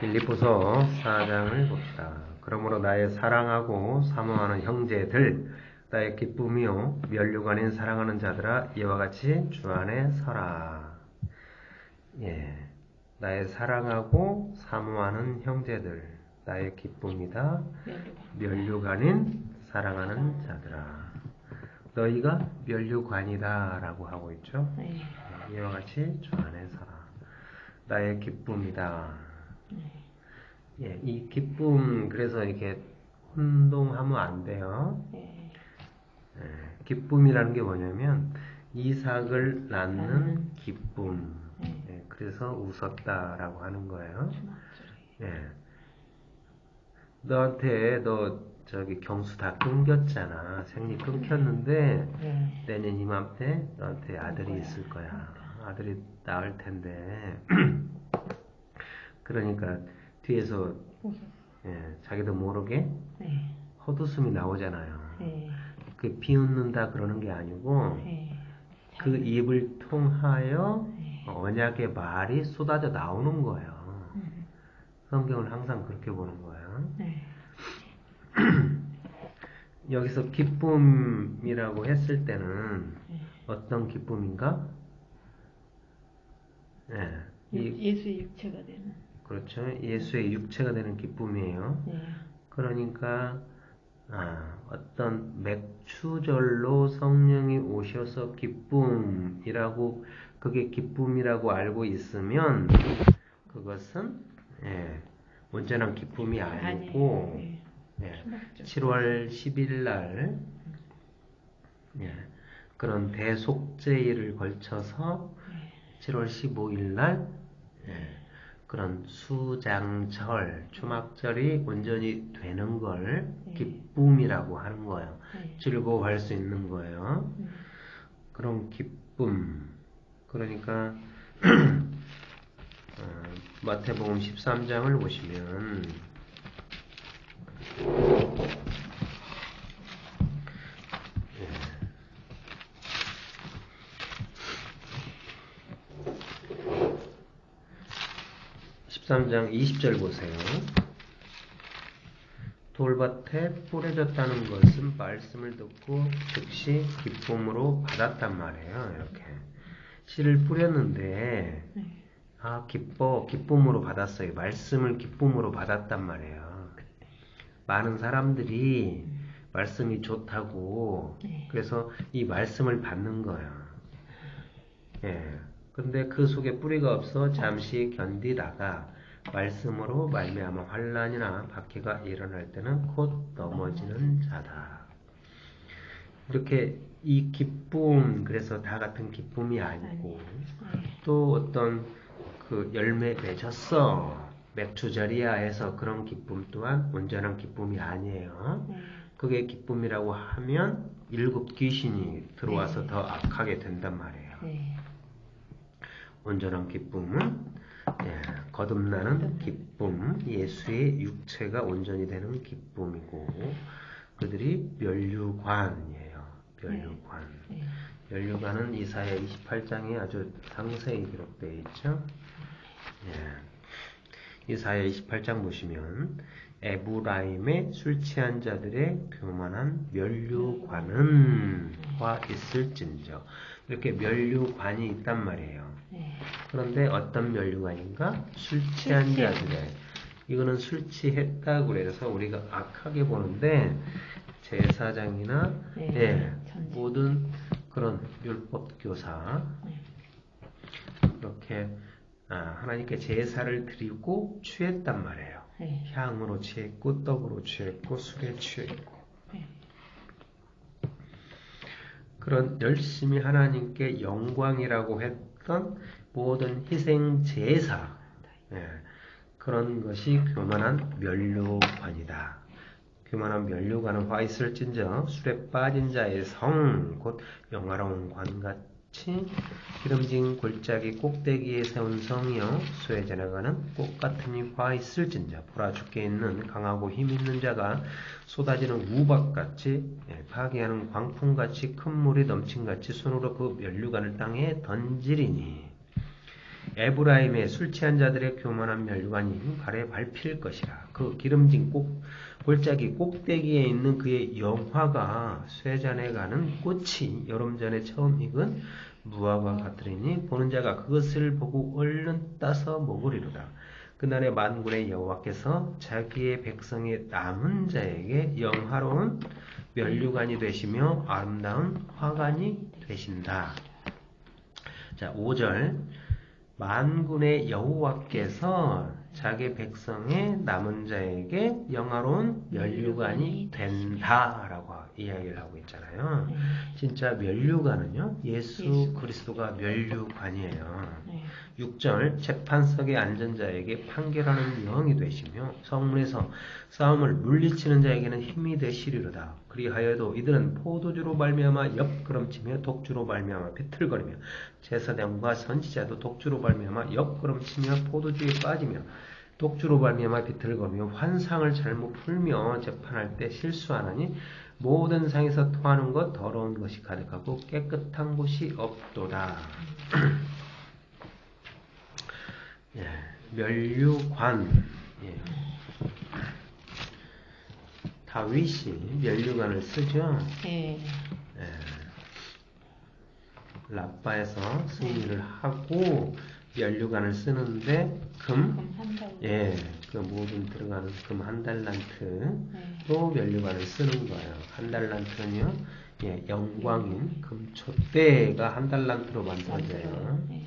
빌립보서 4장을 봅시다. 그러므로 나의 사랑하고 사모하는 형제들, 나의 기쁨이요 면류관인 사랑하는 자들아, 이와 같이 주 안에 서라. 나의 사랑하고 사모하는 형제들, 나의 기쁨이다. 면류관인 사랑하는 자들아, 너희가 면류관이다 라고 하고 있죠. 이와 같이 주 안에 서라. 나의 기쁨이다. 이 기쁨, 그래서 이렇게 혼동하면 안 돼요. 기쁨이라는 게 뭐냐면 이삭을 낳는 기쁨. 그래서 웃었다라고 하는 거예요. 너한테 너 저기 경수 다 끊겼잖아. 생리 끊겼는데 내년 이맘때 너한테 아들이 있을 거야. 아들이 낳을 텐데 그러니까 뒤에서 자기도 모르게 헛웃음이 나오잖아요. 그 비웃는다 그러는 게 아니고 그 입을 통하여 언약의 말이 쏟아져 나오는 거예요. 성경을 항상 그렇게 보는 거예요. 여기서 기쁨이라고 했을 때는 어떤 기쁨인가? 예수의 육체가 되는. 그렇죠. 예수의 육체가 되는 기쁨이에요. 그러니까 어떤 맥추절로 성령이 오셔서 기쁨이라고, 그게 기쁨이라고 알고 있으면 그것은 온전한 기쁨이 아니고 7월 10일 날 그런 대속죄일을 걸쳐서 7월 15일 날 그런 수장절, 초막절이 온전히 되는 걸 기쁨이라고 하는 거예요. 즐거워할 수 있는 거예요. 그런 기쁨. 그러니까 마태복음 13장을 보시면 13장 20절 보세요. 돌밭에 뿌려졌다는 것은 말씀을 듣고 즉시 기쁨으로 받았단 말이에요. 이렇게 씨를 뿌렸는데 기쁨으로 받았어요. 말씀을 기쁨으로 받았단 말이에요. 많은 사람들이 말씀이 좋다고 그래서 이 말씀을 받는 거예요. 근데 그 속에 뿌리가 없어 잠시 견디다가 말씀으로 말미암아 환난이나 박해가 일어날 때는 곧 넘어지는 자다. 이렇게 이 기쁨, 그래서 다 같은 기쁨이 아니고 또 어떤 그 열매 맺었어 맥추절이야 해서 그런 기쁨 또한 온전한 기쁨이 아니에요. 그게 기쁨이라고 하면 7 귀신이 들어와서 더 악하게 된단 말이에요. 온전한 기쁨은 거듭나는 기쁨, 예수의 육체가 온전히 되는 기쁨이고 그들이 면류관이에요. 면류관. 면류관은 이사야 28장에 아주 상세히 기록되어 있죠. 이사야 28장 보시면 에브라임의 술 취한 자들의 교만한 면류관은 화 있을진저, 이렇게 면류관이 있단 말이에요. 그런데 어떤 면류관인가? 술 취한 자들의, 이거는 술 취했다고 그래서 우리가 악하게 보는데 제사장이나 모든 그런 율법 교사 이렇게 하나님께 제사를 드리고 취했단 말이에요. 향으로 취했고 떡으로 취했고 술에 취했고 그런 열심히 하나님께 영광이라고 했던 모든 희생 제사, 그런 것이 교만한 면류관이다. 교만한 면류관은 화 있을진저 술에 빠진 자의 성 곧 영화로운 관같이 기름진 골짜기 꼭대기에 세운 성이요 수에 지나가는 꽃 같으니 화 있을진저 보라 죽게 있는 강하고 힘 있는 자가 쏟아지는 우박같이 파괴하는 광풍같이 큰 물이 넘친같이 손으로 그 면류관을 땅에 던지리니. 에브라임의 술 취한 자들의 교만한 면류관이 발에 밟힐 것이라. 그 기름진 골짜기 꼭대기에 있는 그의 영화가 쇠잔에 가는 꽃이 여름전에 처음 익은 무화과 같으리니 보는 자가 그것을 보고 얼른 따서 먹으리로다. 그날에 만군의 여호와께서 자기의 백성의 남은 자에게 영화로운 면류관이 되시며 아름다운 화관이 되신다. 자, 5절. 만군의 여호와께서 자기 백성의 남은 자에게 영화로운 면류관이 된다라고 이야기를 하고 있잖아요. 진짜 면류관은요, 예수 그리스도가 면류관이에요. 6절. 재판석에 앉은 자에게 판결하는 영이 되시며 성문에서 싸움을 물리치는 자에게는 힘이 되시리로다. 그리하여도 이들은 포도주로 말미암아 옆걸음치며 독주로 말미암아 비틀거리며 제사장과 선지자도 독주로 말미암아 옆걸음치며 포도주에 빠지며 독주로 말미암아 비틀거리며 환상을 잘못 풀며 재판할 때 실수하나니 모든 상에서 토하는 것 더러운 것이 가득하고 깨끗한 곳이 없도다. 예, 면류관. 예. 다윗이 면류관을 쓰죠. 예. 라빠에서 승리를 하고 면류관을 쓰는데 예, 그 모든 들어가는 금 한 달란트로 면류관을 쓰는 거예요. 한 달란트는요, 예, 영광인 금촛대가 한 달란트로 만들어져요. 예.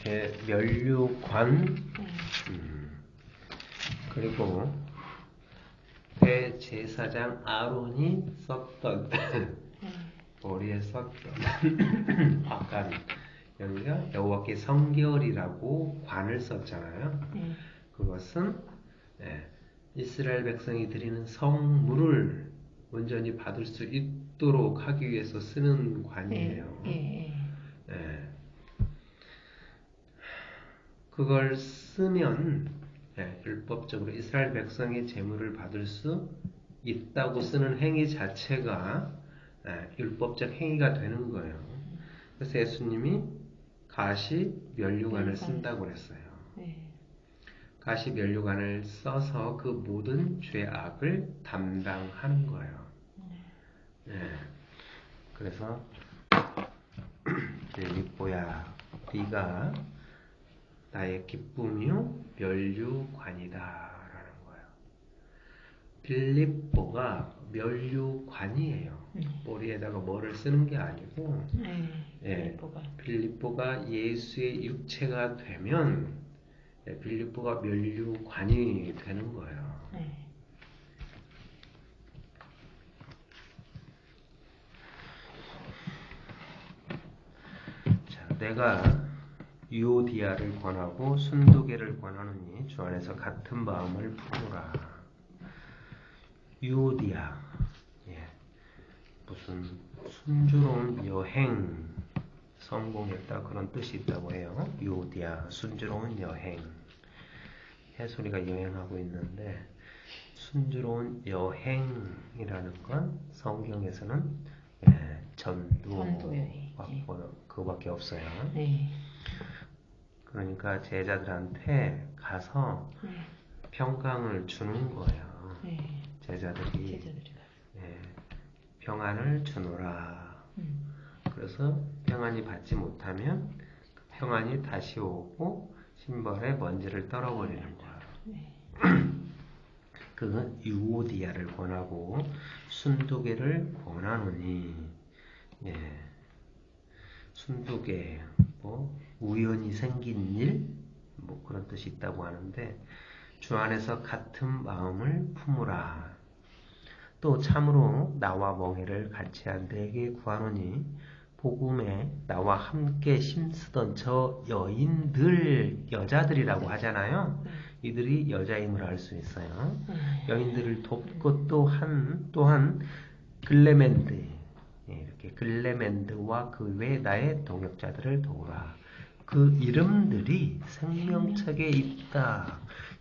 이렇게 면류관, 그리고 대제사장 아론이 썼던 머리에 썼던 화관, 여기가 여호와께 성결이라고 관을 썼잖아요. 그것은 이스라엘 백성이 드리는 성물을 온전히 받을 수 있도록 하기 위해서 쓰는 관이에요. 그걸 쓰면 율법적으로 이스라엘 백성의 제물을 받을 수 있다고 쓰는 행위 자체가 율법적 행위가 되는 거예요. 그래서 예수님이 가시 면류관을 쓴다고 그랬어요. 가시 면류관을 써서 그 모든 죄악을 담당하는 거예요. 그래서 빌립보야, 네가 나의 기쁨이요 면류관이다 라는 거예요. 빌립보가 면류관이에요. 머리에다가 뭐를 쓰는 게 아니고 빌립보가 예수의 육체가 되면 빌립보가 면류관이 되는 거예요. 자, 내가 유오디아를 권하고 순두개를 권하느니 주 안에서 같은 마음을 품으라. 유오디아, 무슨 순조로운 여행, 성공했다 그런 뜻이 있다고 해요. 유오디아, 순조로운 여행. 해솔이가 여행하고 있는데 순조로운 여행이라는 건 성경에서는 전도 그거밖에 없어요. 그러니까 제자들한테 가서 평강을 주는 거예요. 제자들이 평안을 주노라. 그래서 평안이 받지 못하면 평안이 다시 오고 신발에 먼지를 떨어버리는 거예요. 그건 유오디아를 권하고 순두개를 권하노니, 순두개, 우연히 생긴 일, 그런 뜻이 있다고 하는데, 주 안에서 같은 마음을 품으라. 또 참으로 나와 멍에를 같이 한 내게 구하노니, 복음에 나와 함께 힘쓰던 저 여인들, 여자들이라고 하잖아요. 이들이 여자임을 알 수 있어요. 여인들을 돕고 또한 글레멘드, 이렇게 이렇게 글레멘드와 그 외 나의 동역자들을 도우라. 그 이름들이 생명책에 있다.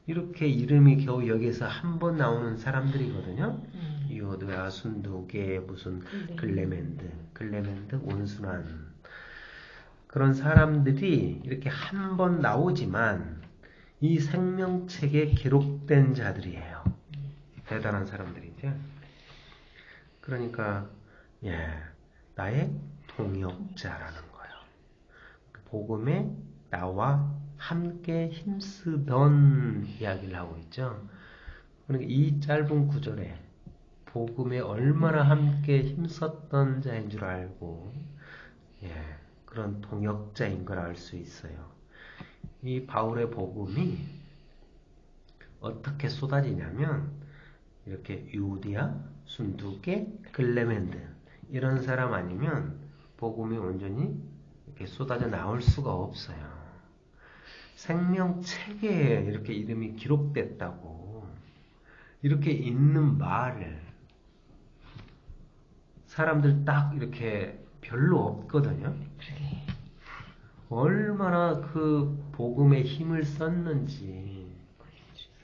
이렇게 이름이 겨우 여기서 한 번 나오는 사람들이거든요. 유오드야, 순두계, 무슨 글레멘드, 온순한 그런 사람들이 이렇게 한 번 나오지만 이 생명책에 기록된 자들이에요. 대단한 사람들이죠. 그러니까 나의 동역자라는 거예요. 복음에 나와 함께 힘쓰던 이야기를 하고 있죠. 그러니까 이 짧은 구절에 복음에 얼마나 함께 힘썼던 자인 줄 알고 그런 동역자인 걸 알 수 있어요. 이 바울의 복음이 어떻게 쏟아지냐면 이렇게 유디아, 순두계, 글레멘드 이런 사람 아니면 복음이 온전히 이렇게 쏟아져 나올 수가 없어요. 생명책에 이렇게 이름이 기록됐다고 이렇게 있는 말을 사람들 딱 이렇게 별로 없거든요. 얼마나 그 복음에 힘을 썼는지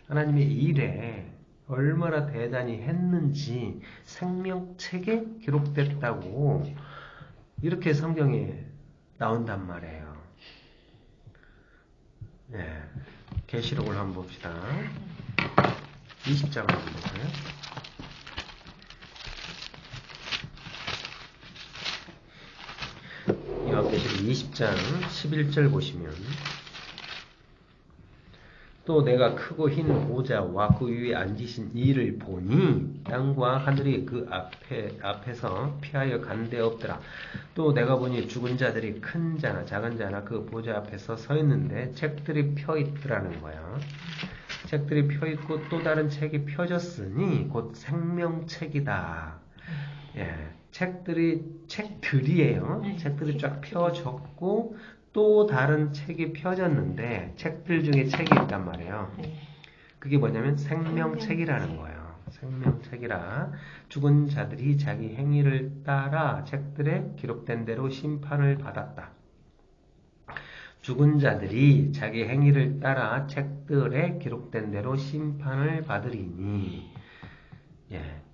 하나님의 일에 얼마나 대단히 했는지 생명책에 기록됐다고 이렇게 성경에 나온단 말이에요. 계시록을 한번 봅시다. 20장을 한번 볼까요? 요한계시록 20장 11절 보시면 또 내가 크고 흰 보좌와 그 위에 앉으신 이를 보니 땅과 하늘이 그 앞에서 피하여 간 데 없더라. 또 내가 보니 죽은 자들이 큰 자나 작은 자나 그 보좌 앞에서 서 있는데 책들이 펴 있더라는 거야. 책들이 펴 있고 또 다른 책이 펴졌으니 곧 생명책이다. 책들이에요. 책들이 쫙 펴졌고 또 다른 책이 펴졌는데 책들 중에 책이 있단 말이에요. 그게 뭐냐면 생명책이라는 거예요. 생명책이라 죽은 자들이 자기 행위를 따라 책들에 기록된 대로 심판을 받았다. 죽은 자들이 자기 행위를 따라 책들에 기록된 대로 심판을 받으리니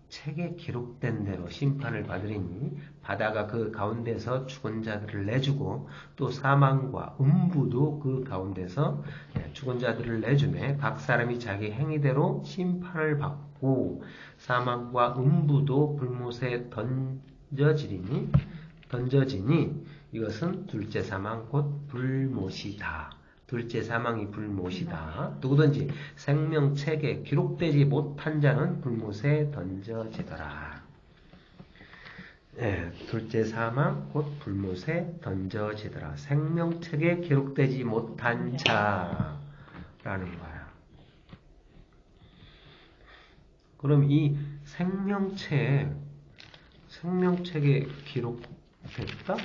책에 기록된 대로 심판을 받으리니 바다가 그 가운데서 죽은 자들을 내주고 또 사망과 음부도 그 가운데서 죽은 자들을 내주매 각 사람이 자기 행위대로 심판을 받고 사망과 음부도 불못에 던져지니 이것은 둘째 사망 곧 불못이다. 둘째 사망이 불못이다. 누구든지 생명책에 기록되지 못한 자는 불못에 던져지더라. 둘째 사망 곧 불못에 던져지더라. 생명책에 기록되지 못한 자라는 거야. 그럼 이 생명책에 기록됐다?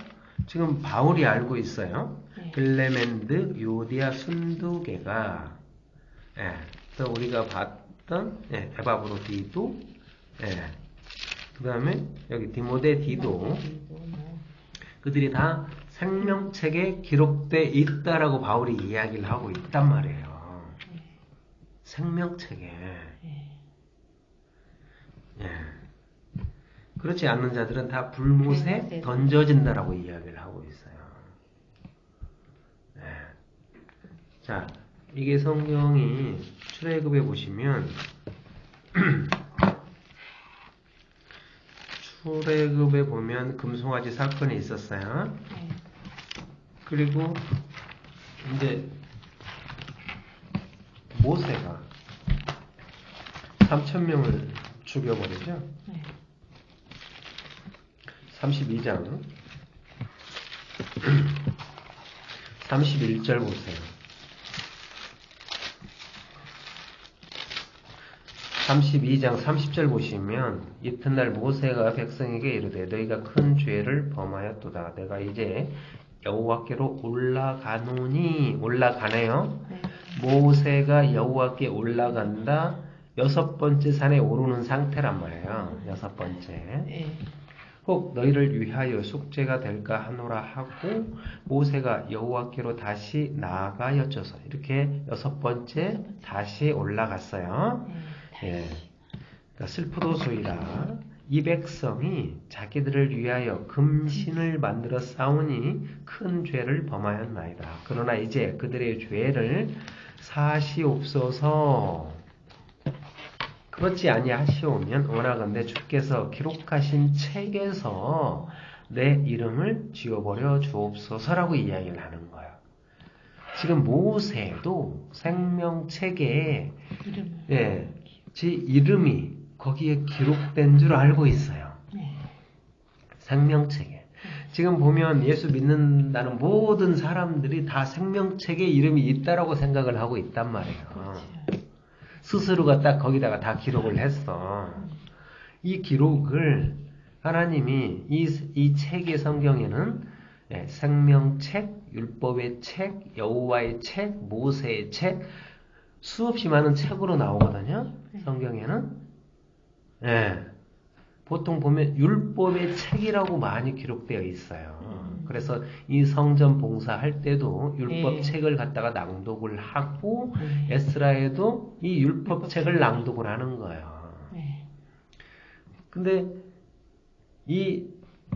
지금 바울이 알고 있어요. 글레멘드, 유디아, 순두계가 또 우리가 봤던 에바브로디도 그 다음에 여기 디모데디도 그들이 다 생명책에 기록되어 있다라고 바울이 이야기를 하고 있단 말이에요. 생명책에 그렇지 않는 자들은 다 불못에 던져진다라고 이야기를 하고 있어요. 자, 이게 성경이 출애굽에 보시면 출애굽에 보면 금송아지 사건이 있었어요. 그리고 이제 모세가 3,000명을 죽여버리죠. 32장 31절 보세요. 32장 30절 보시면 이튿날 모세가 백성에게 이르되 너희가 큰 죄를 범하였도다. 내가 이제 여호와께로 올라가네요. 모세가 여호와께 올라간다. 6번째 산에 오르는 상태란 말이에요. 6번째. 혹 너희를 위하여 속죄가 될까 하노라 하고 모세가 여호와께로 다시 나아가 여쭤서 이렇게 6번째 다시 올라갔어요. 예. 그러니까 슬프도소이다. 이 백성이 자기들을 위하여 금신을 만들어 싸우니 큰 죄를 범하였나이다. 그러나 이제 그들의 죄를 사시옵소서. 그렇지 아니하시오면 원하건대 주께서 기록하신 책에서 내 이름을 지워버려 주옵소서라고 이야기를 하는 거예요. 지금 모세도 생명책에 지 이름이 거기에 기록된 줄 알고 있어요. 생명책에. 지금 보면 예수 믿는다는 모든 사람들이 다 생명책에 이름이 있다라고 생각을 하고 있단 말이에요. 스스로가 딱 거기다가 다 기록을 했어. 이 기록을 하나님이 이 책의 성경에는 생명책, 율법의 책, 여호와의 책, 모세의 책 수없이 많은 책으로 나오거든요. 성경에는. 보통 보면 율법의 책이라고 많이 기록되어 있어요. 그래서 이 성전 봉사할 때도 율법 책을 갖다가 낭독을 하고 에스라에도 이 율법 책을 낭독을 하는 거예요. 근데 이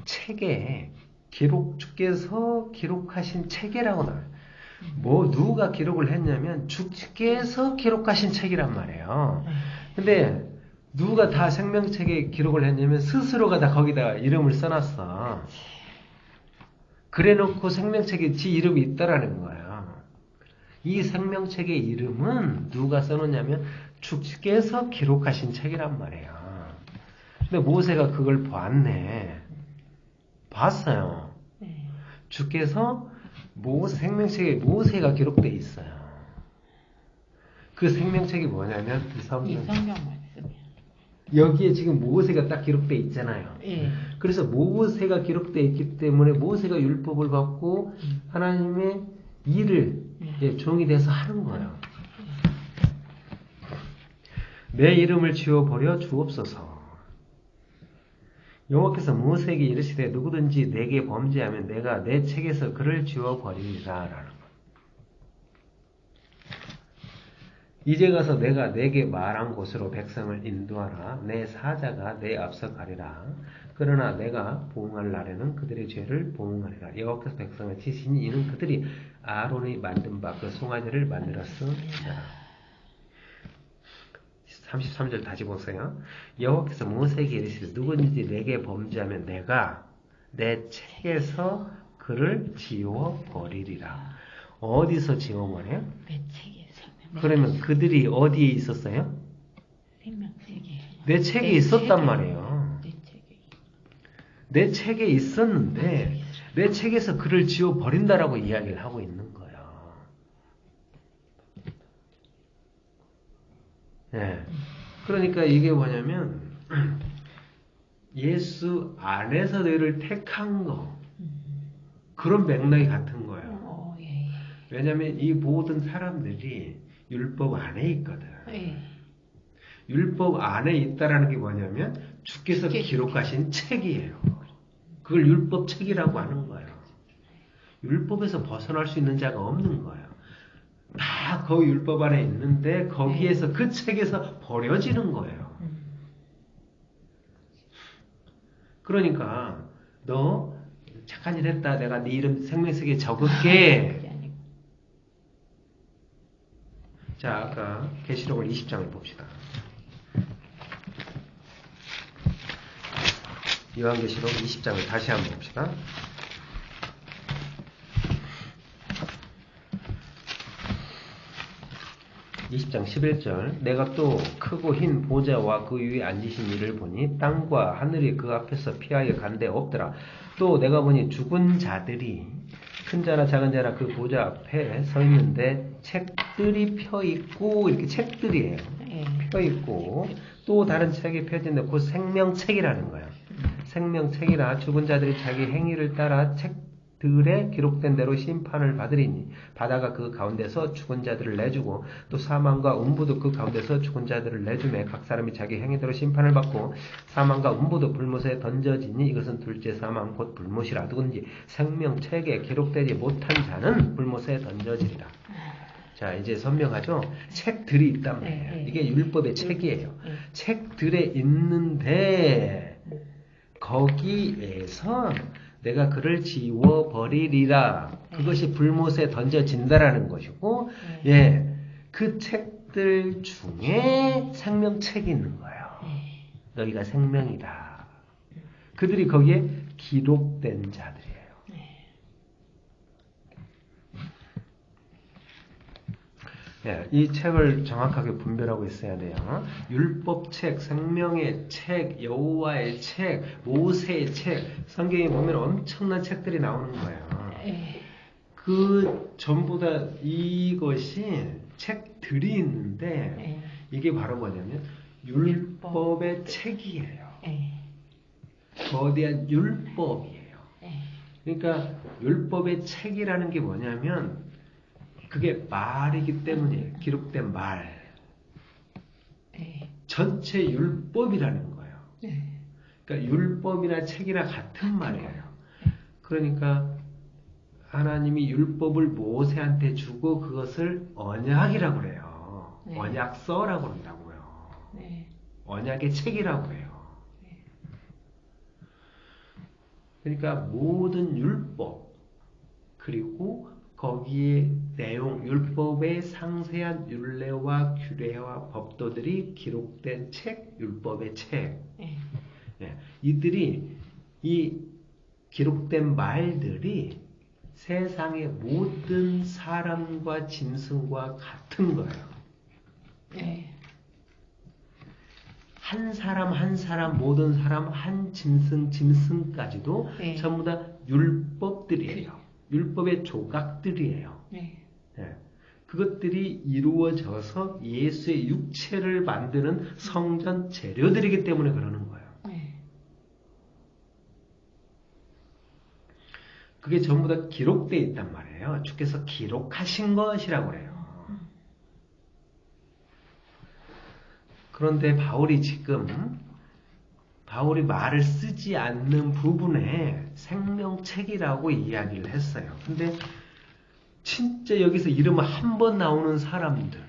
책에 주께서 기록하신 책이라고 나와요. 누가 기록을 했냐면 주께서 기록하신 책이란 말이에요. 근데 누가 다 생명책에 기록을 했냐면 스스로가 다 거기다가 이름을 써놨어. 그래놓고 생명책에 지 이름이 있다라는 거예요. 이 생명책의 이름은 누가 써놓냐면 주께서 기록하신 책이란 말이에요. 근데 모세가 그걸 봤어요. 주께서 생명책에 모세가 기록되어 있어요. 그 생명책이 뭐냐면 이 성경 말씀이에요. 여기에 지금 모세가 딱 기록되어 있잖아요. 그래서 모세가 기록되어 있기 때문에 모세가 율법을 받고 하나님의 일을 종이 돼서 하는 거예요. 내 이름을 지워버려 주옵소서. 여호와께서 모세에게 이르시되 누구든지 내게 범죄하면 내가 내 책에서 그를 지워버리리라 라는 것. 이제 가서 내가 내게 말한 곳으로 백성을 인도하라. 내 사자가 내 앞서 가리라. 그러나 내가 보응할 날에는 그들의 죄를 보응하리라. 여호와께서 백성을 치시니 이는 그들이 아론이 만든 바 그 송아지를 만들었으니라. 33절 다시 보세요. 여호와께서 모세에게 이르시되 누구든지 내게 범죄하면 내가 내 책에서 그를 지워버리리라. 어디서 지워버려요? 내 책에서. 그러면 그들이 어디에 있었어요? 생명책에. 내 책에 있었단 말이에요. 내 책에 있었는데 내 책에서 그를 지워버린다라고 이야기를 하고 있는 거예요. 그러니까 이게 뭐냐면 예수 안에서 너희를 택한 거 그런 맥락이 같은 거예요. 왜냐하면 이 모든 사람들이 율법 안에 있거든. 율법 안에 있다라는 게 뭐냐면 주께서 기록하신 책이에요. 그걸 율법 책이라고 하는 거예요. 율법에서 벗어날 수 있는 자가 없는 거예요. 다 그 율법 안에 있는데 거기에서 그 책에서 버려지는 거예요. 그러니까 너 착한 일 했다. 내가 네 이름 생명책에 적을게. 자, 아까 계시록을 20장을 봅시다. 요한계시록 20장을 다시 한번 봅시다. 20장 11절 내가 또 크고 흰 보좌와 그 위에 앉으신 이를 보니 땅과 하늘이 그 앞에서 피하여 간데 없더라. 또 내가 보니 죽은 자들이 큰 자나 작은 자나 그 보좌 앞에 서 있는데 책들이 펴있고 이렇게 책들이에요. 펴있고 또 다른 책이 펴진데 그 생명책이라는 거예요. 생명책이라 죽은 자들이 자기 행위를 따라 책 책들에 기록된 대로 심판을 받으리니 바다가 그 가운데서 죽은 자들을 내주고 또 사망과 음부도 그 가운데서 죽은 자들을 내주매 각 사람이 자기 행위대로 심판을 받고 사망과 음부도 불못에 던져지니 이것은 둘째 사망 곧 불못이라. 누군지 생명책에 기록되지 못한 자는 불못에 던져지리라. 자, 이제 선명하죠? 책들이 있단 말이에요. 이게 율법의 책이에요. 책들에 있는데 거기에서 내가 그를 지워버리리라. 그것이 불못에 던져진다라는 것이고, 예, 그 책들 중에 생명책이 있는 거예요. 너희가 생명이다. 그들이 거기에 기록된 자들이에요. 예, 이 책을 정확하게 분별하고 있어야 돼요. 율법책, 생명의 책, 여호와의 책, 모세의 책, 성경에 보면 엄청난 책들이 나오는 거예요. 그 전부 다 이것이 책들이 있는데 이게 바로 뭐냐면 율법의 책이에요. 거대한 율법이에요. 그러니까 율법의 책이라는 게 뭐냐면 그게 말이기 때문에 기록된 말. 전체 율법이라는 거예요. 그러니까 율법이나 책이나 같은 말이에요. 그러니까 하나님이 율법을 모세한테 주고 그것을 언약이라고 그래요. 언약서라고 그런다고요. 언약의 책이라고 그래요. 그러니까 모든 율법 그리고 거기에 내용, 율법의 상세한 율례와 규례와 법도들이 기록된 책, 율법의 책. 예, 이들이 이 기록된 말들이 세상의 모든 사람과 짐승과 같은 거예요. 한 사람 한 사람 모든 사람 한 짐승까지도 전부 다 율법들이에요. 율법의 조각들이에요. 예. 그것들이 이루어져서 예수의 육체를 만드는 성전 재료들이기 때문에 그러는 거예요. 그게 전부 다 기록되어 있단 말이에요. 주께서 기록하신 것이라고 그래요. 그런데 바울이 말을 쓰지 않는 부분에 생명책이라고 이야기를 했어요. 근데 진짜 여기서 이름 한 번 나오는 사람들,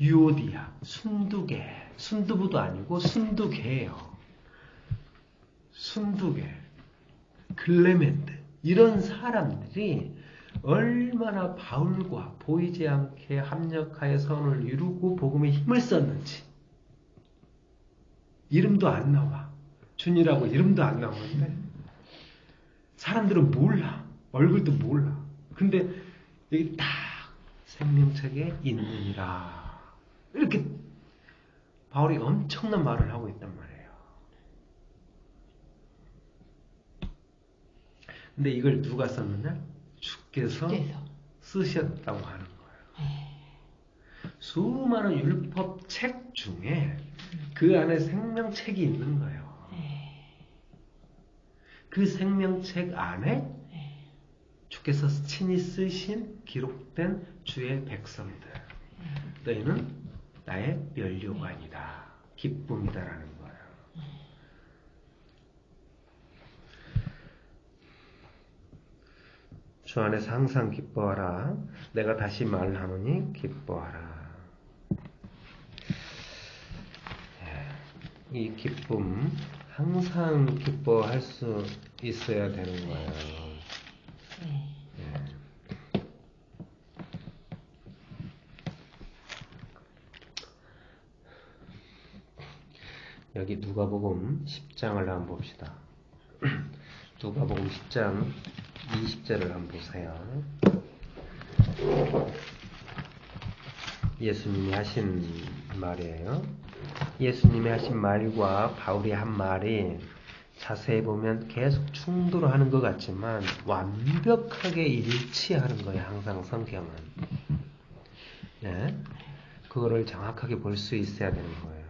유오디아, 순두개, 순두부도 아니고 순두개예요. 순두개, 클레멘트 이런 사람들이 얼마나 바울과 보이지 않게 합력하여 선을 이루고 복음에 힘을 썼는지 이름도 안 나와. 준이라고 이름도 안 나오는데 사람들은 몰라. 얼굴도 몰라. 근데 여기 딱 생명책에 있느니라. 이렇게 바울이 엄청난 말을 하고 있단 말이에요. 근데 이걸 누가 썼느냐? 주께서 쓰셨다고 하는 거예요. 수많은 율법책 중에 그 안에 생명책이 있는 거예요. 그 생명책 안에 주께서 친히 쓰신 기록된 주의 백성들. 너희는 나의 면류관이다. 기쁨이다라는 거예요. 주 안에서 항상 기뻐하라. 내가 다시 말하노니 기뻐하라. 이 기쁨 항상 기뻐할 수 있어야 되는 거예요. 여기 누가복음 10장을 한번 봅시다. 누가복음 10장 20절을 한번 보세요. 예수님이 하신 말이에요. 예수님이 하신 말과 바울이 한 말이 자세히 보면 계속 충돌하는 것 같지만 완벽하게 일치하는 거예요. 항상 성경은. 네? 그거를 정확하게 볼 수 있어야 되는 거예요.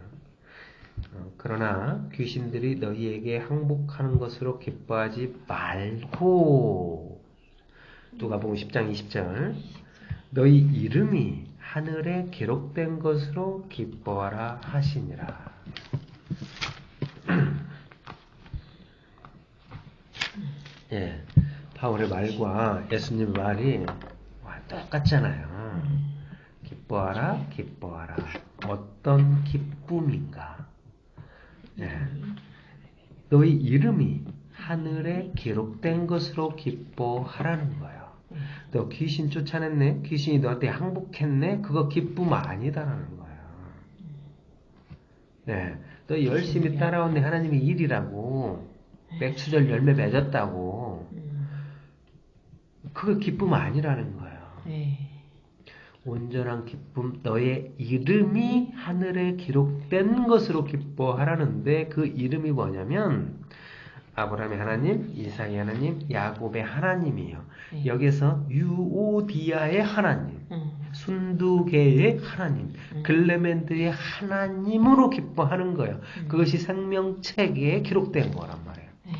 그러나 귀신들이 너희에게 항복하는 것으로 기뻐하지 말고 누가복음 10장 20절. 너희 이름이 하늘에 기록된 것으로 기뻐하라 하시니라. 예, 바울의 말과 예수님의 말이 똑같잖아요. 기뻐하라, 기뻐하라. 어떤 기쁨인가? 예, 너희 이름이 하늘에 기록된 것으로 기뻐하라는 거예요. 너 귀신 쫓아냈네? 귀신이 너한테 항복했네? 그거 기쁨 아니다라는 거예요. 네, 너 열심히 따라온 내 하나님의 일이라고 맥추절 열매 맺었다고 그거 기쁨 아니라는 거예요. 네. 온전한 기쁨, 너의 이름이 하늘에 기록된 것으로 기뻐하라는데 그 이름이 뭐냐면 아브라함의 하나님, 이삭의 하나님, 야곱의 하나님이에요. 네. 여기서 유오디아의 하나님, 순두개의 하나님, 글레멘드의 하나님으로 기뻐하는 거예요. 그것이 생명책에 기록된 거란 말이에요. 네.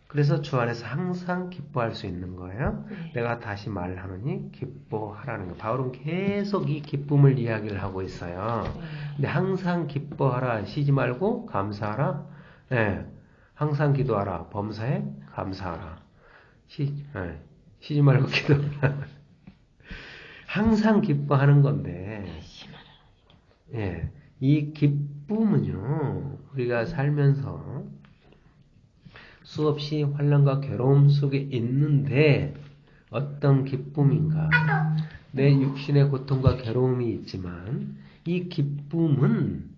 그래서 주 안에서 항상 기뻐할 수 있는 거예요. 네. 내가 다시 말하노니 기뻐하라는 거예요. 바울은 계속 이 기쁨을 이야기를 하고 있어요. 근데 항상 기뻐하라, 쉬지 말고 감사하라. 네. 항상 기도하라, 범사에 감사하라. 쉬지 말고 기도하라. 항상 기뻐하는 건데, 예, 이 기쁨은요, 우리가 살면서 수없이 환난과 괴로움 속에 있는데 어떤 기쁨인가? 내 육신의 고통과 괴로움이 있지만 이 기쁨은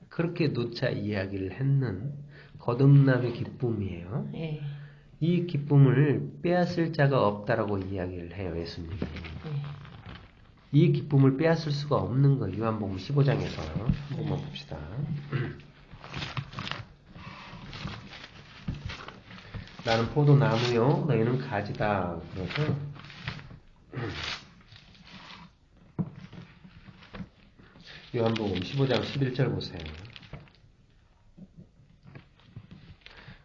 그렇게 누차 이야기를 했는 거듭남의 기쁨이에요. 네. 이 기쁨을 빼앗을 자가 없다라고 이야기를 해요, 예수님이. 이 기쁨을 빼앗을 수가 없는 거예요. 요한복음 15장에서 한 번만 봅시다. 나는 포도나무요, 너희는 가지다. 그래서 요한복음 15장 11절 보세요.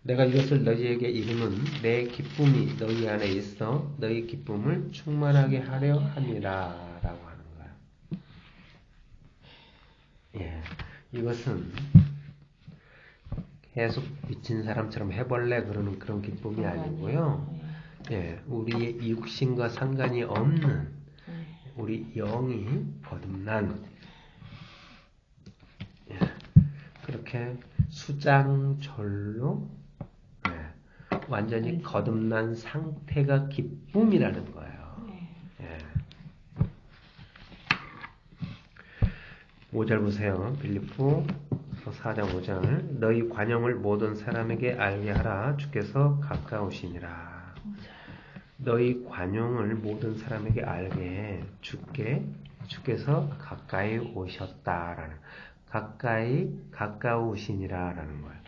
내가 이것을 너희에게 이름은 내 기쁨이 너희 안에 있어 너희 기쁨을 충만하게 하려 함이라 라고 하는 거야. 예, 이것은 계속 미친 사람처럼 해볼래 그러는 그런 기쁨이 아니고요. 예, 우리의 육신과 상관이 없는 우리 영이 거듭난, 예, 그렇게 수장절로, 예, 완전히 거듭난 상태가 기쁨이라는 거예요. 예. 5절 보세요. 빌립보 4장 5절. 너희 관용을 모든 사람에게 알게 하라. 주께서 가까우시니라. 너희 관용을 모든 사람에게 알게 주께서 가까이 오셨다라는, 가까우시니라라는 거예요.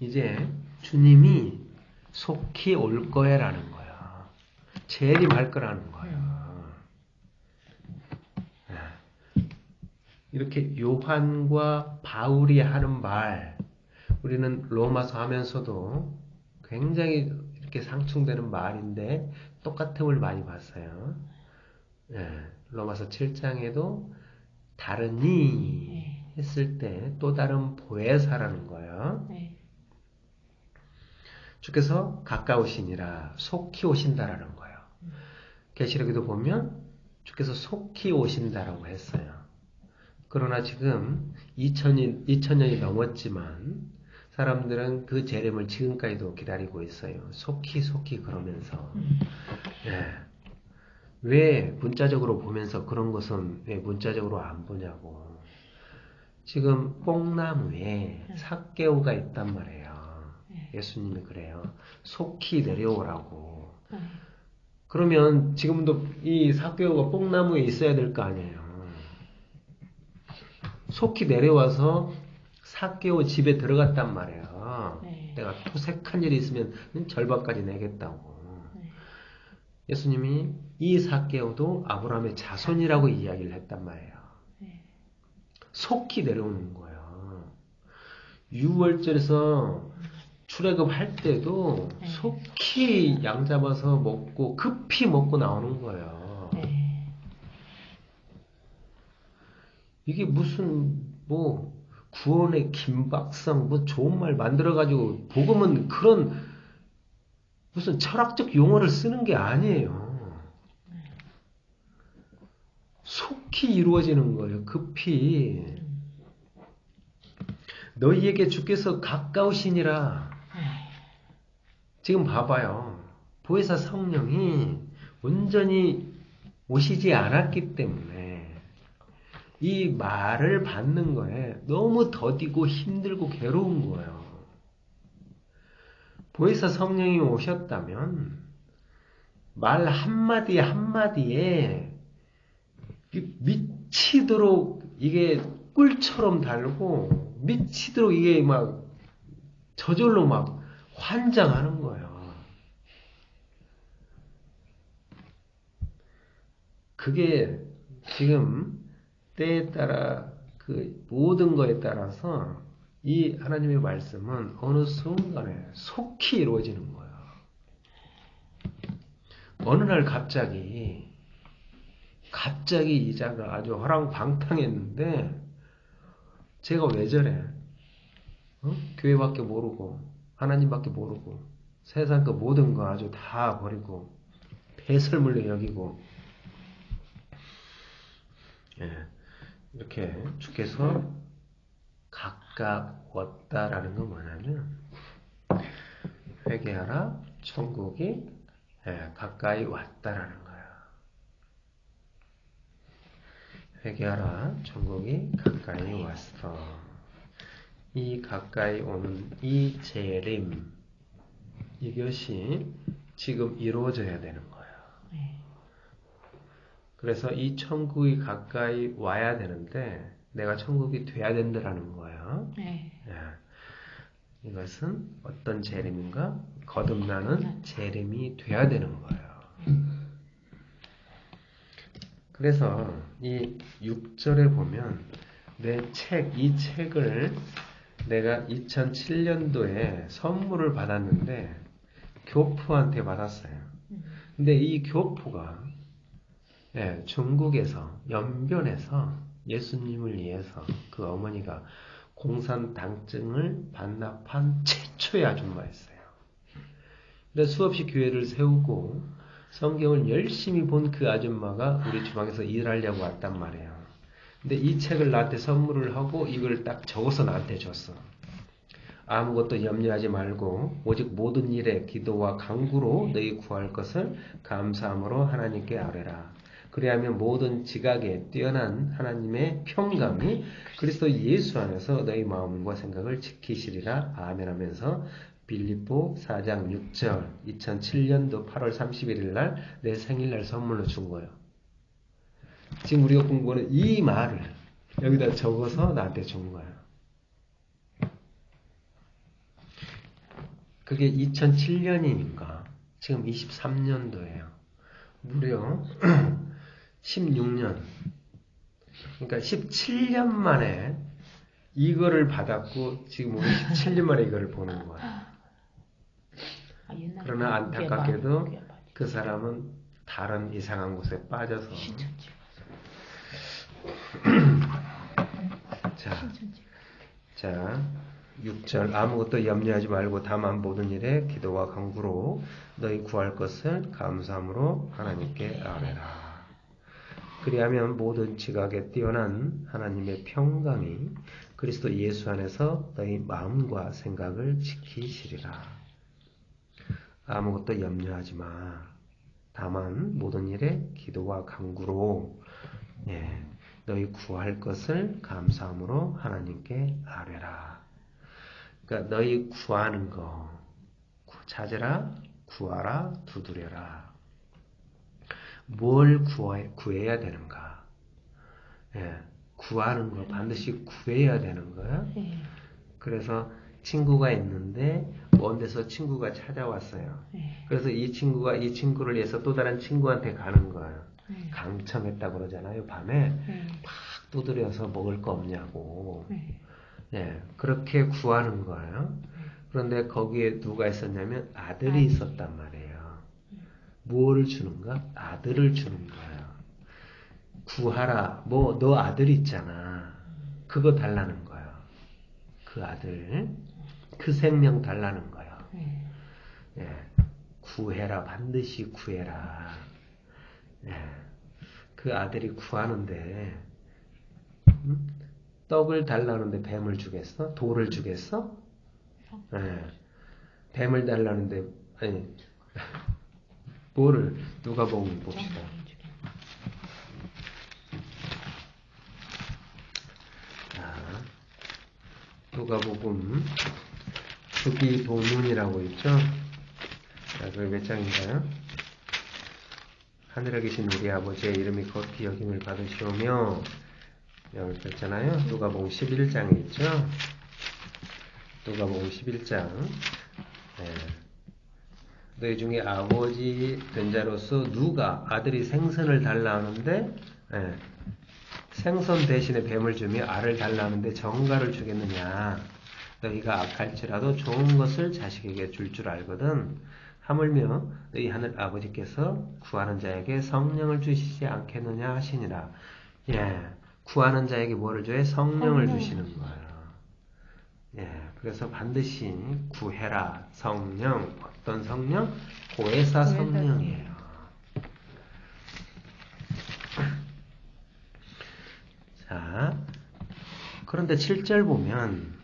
이제 주님이 속히 올 거야라는 거예요. 재림할 거라는 거예요. 이렇게 요한과 바울이 하는 말, 우리는 로마서 하면서도 굉장히 이렇게 상충되는 말인데 똑같음을 많이 봤어요. 예, 로마서 7장에도 다르니 했을 때 또 다른 보혜사라는 거예요. 주께서 가까우시니라, 속히 오신다라는 거예요. 계시록에도 보면 주께서 속히 오신다라고 했어요. 그러나 지금 2000년이 넘었지만 사람들은 그 재림을 지금까지도 기다리고 있어요. 속히 그러면서. 예. 왜 문자적으로 보면서 그런 것은 왜 문자적으로 안 보냐고. 지금 뽕나무에 삭개오가 있단 말이에요. 예수님이 그래요. 속히 내려오라고. 그러면 지금도 이 삭개오가 뽕나무에 있어야 될 거 아니에요. 속히 내려와서 삭개오 집에 들어갔단 말이에요. 내가 토색한 일이 있으면 절반까지 내겠다고. 예수님이 이 삭개오도 아브라함의 자손이라고 이야기를 했단 말이에요. 속히 내려오는 거예요. 6월절에서 출애굽 할 때도 네. 속히 양 잡아서 먹고 급히 먹고 나오는 거예요. 네. 이게 무슨 뭐 구원의 김박성 뭐 좋은 말 만들어가지고 복음은 그런 무슨 철학적 용어를 쓰는 게 아니에요. 속히 이루어지는 거예요. 급히. 너희에게 주께서 가까우시니라. 지금 봐봐요. 보혜사 성령이 온전히 오시지 않았기 때문에 이 말을 받는 거에 너무 더디고 힘들고 괴로운 거예요. 보혜사 성령이 오셨다면 말 한마디 한마디에 미치도록 이게 꿀처럼 달고 미치도록 이게 막 저절로 막 환장하는 거예요. 그게 지금 때에 따라 그 모든 거에 따라서 이 하나님의 말씀은 어느 순간에 속히 이루어지는 거예요. 어느 날 갑자기 이자가 아주 허랑방탕했는데 제가 왜 저래? 교회밖에 모르고 하나님밖에 모르고 세상 그 모든 거 아주 다 버리고 배설물로 여기고 이렇게 주께서 가까웠다라는 건 뭐냐면 회개하라 천국이 가까이 왔다라는 거예요. 회개하라 천국이 가까이 왔어. 이 가까이 오는 이 재림 이것이 지금 이루어져야 되는 거예요. 그래서 이 천국이 가까이 와야 되는데 내가 천국이 돼야 된다라는 거예요. 이것은 어떤 재림인가? 거듭나는 재림이 돼야 되는 거예요. 그래서 이 6절에 보면 이 책을 내가 2007년도에 선물을 받았는데 교포한테 받았어요. 근데 이 교포가 중국에서 연변에서 예수님을 위해서 그 어머니가 공산당증을 반납한 최초의 아줌마였어요. 그래서 수없이 교회를 세우고 성경을 열심히 본 그 아줌마가 우리 주방에서 일하려고 왔단 말이에요. 근데 이 책을 나한테 선물을 하고 이걸 딱 적어서 나한테 줬어. 아무것도 염려하지 말고 오직 모든 일에 기도와 간구로 너희 구할 것을 감사함으로 하나님께 아뢰라. 그리하면 모든 지각에 뛰어난 하나님의 평강이 그리스도 예수 안에서 너희 마음과 생각을 지키시리라. 아멘 하면서 빌립보 4장 6절 2007년도 8월 31일 날 내 생일날 선물로 준 거예요. 지금 우리가 공부하는 이 말을 여기다 적어서 나한테 준 거예요. 그게 2007년이니까 지금 23년도예요. 무려 16년. 그러니까 17년 만에 이거를 받았고 지금 우리 17년 만에 이거를 보는 거예요. 그러나 안타깝게도 그 사람은 다른 이상한 곳에 빠져서 자 6절 아무것도 염려하지 말고 다만 모든 일에 기도와 간구로 너희 구할 것을 감사함으로 하나님께 아뢰라. 그리하면 모든 지각에 뛰어난 하나님의 평강이 그리스도 예수 안에서 너희 마음과 생각을 지키시리라. 아무것도 염려하지 마. 다만 모든 일에 기도와 간구로 너희 구할 것을 감사함으로 하나님께 아뢰라. 그러니까 너희 구하는 거 찾으라, 구하라, 두드려라. 뭘 구해야 되는가? 구하는 거 반드시 구해야 되는 거야. 그래서 친구가 있는데 먼 데서 친구가 찾아왔어요. 그래서 이 친구가 이 친구를 위해서 또 다른 친구한테 가는 거예요. 강청했다고 그러잖아요. 밤에 막 두드려서 먹을 거 없냐고. 그렇게 구하는 거예요. 그런데 거기에 누가 있었냐면 아들이 있었단 말이에요. 무엇을 주는가? 아들을 주는 거예요. 구하라. 뭐 너 아들 있잖아. 그거 달라는 거예요. 그 아들. 그 생명 달라는 거예요. 예. 구해라. 반드시 구해라. 예. 그 아들이 구하는데 떡을 달라는데 뱀을 주겠어? 돌을 주겠어? 예. 뱀을 달라는데 아니 뭐를 누가복음 봅시다. 자, 누가복음 수기도문이라고 있죠? 자, 그게 몇 장인가요? 하늘에 계신 우리 아버지의 이름이 거룩히 여김을 받으시오며 여기 있잖아요. 누가복음 11장에 있죠? 누가복음 11장. 네. 너희 중에 아버지 된 자로서 누가 아들이 생선을 달라 하는데 네. 생선 대신에 뱀을 주며 알을 달라 하는데 정갈을 주겠느냐. 너희가 악할지라도 좋은 것을 자식에게 줄 줄 알거든. 하물며 너희 하늘 아버지께서 구하는 자에게 성령을 주시지 않겠느냐 하시니라. 예, 구하는 자에게 뭐를 줘요? 성령을 주시는 거예요. 예, 그래서 반드시 구해라. 성령. 어떤 성령? 고해사 성령이에요. 자, 그런데 7절 보면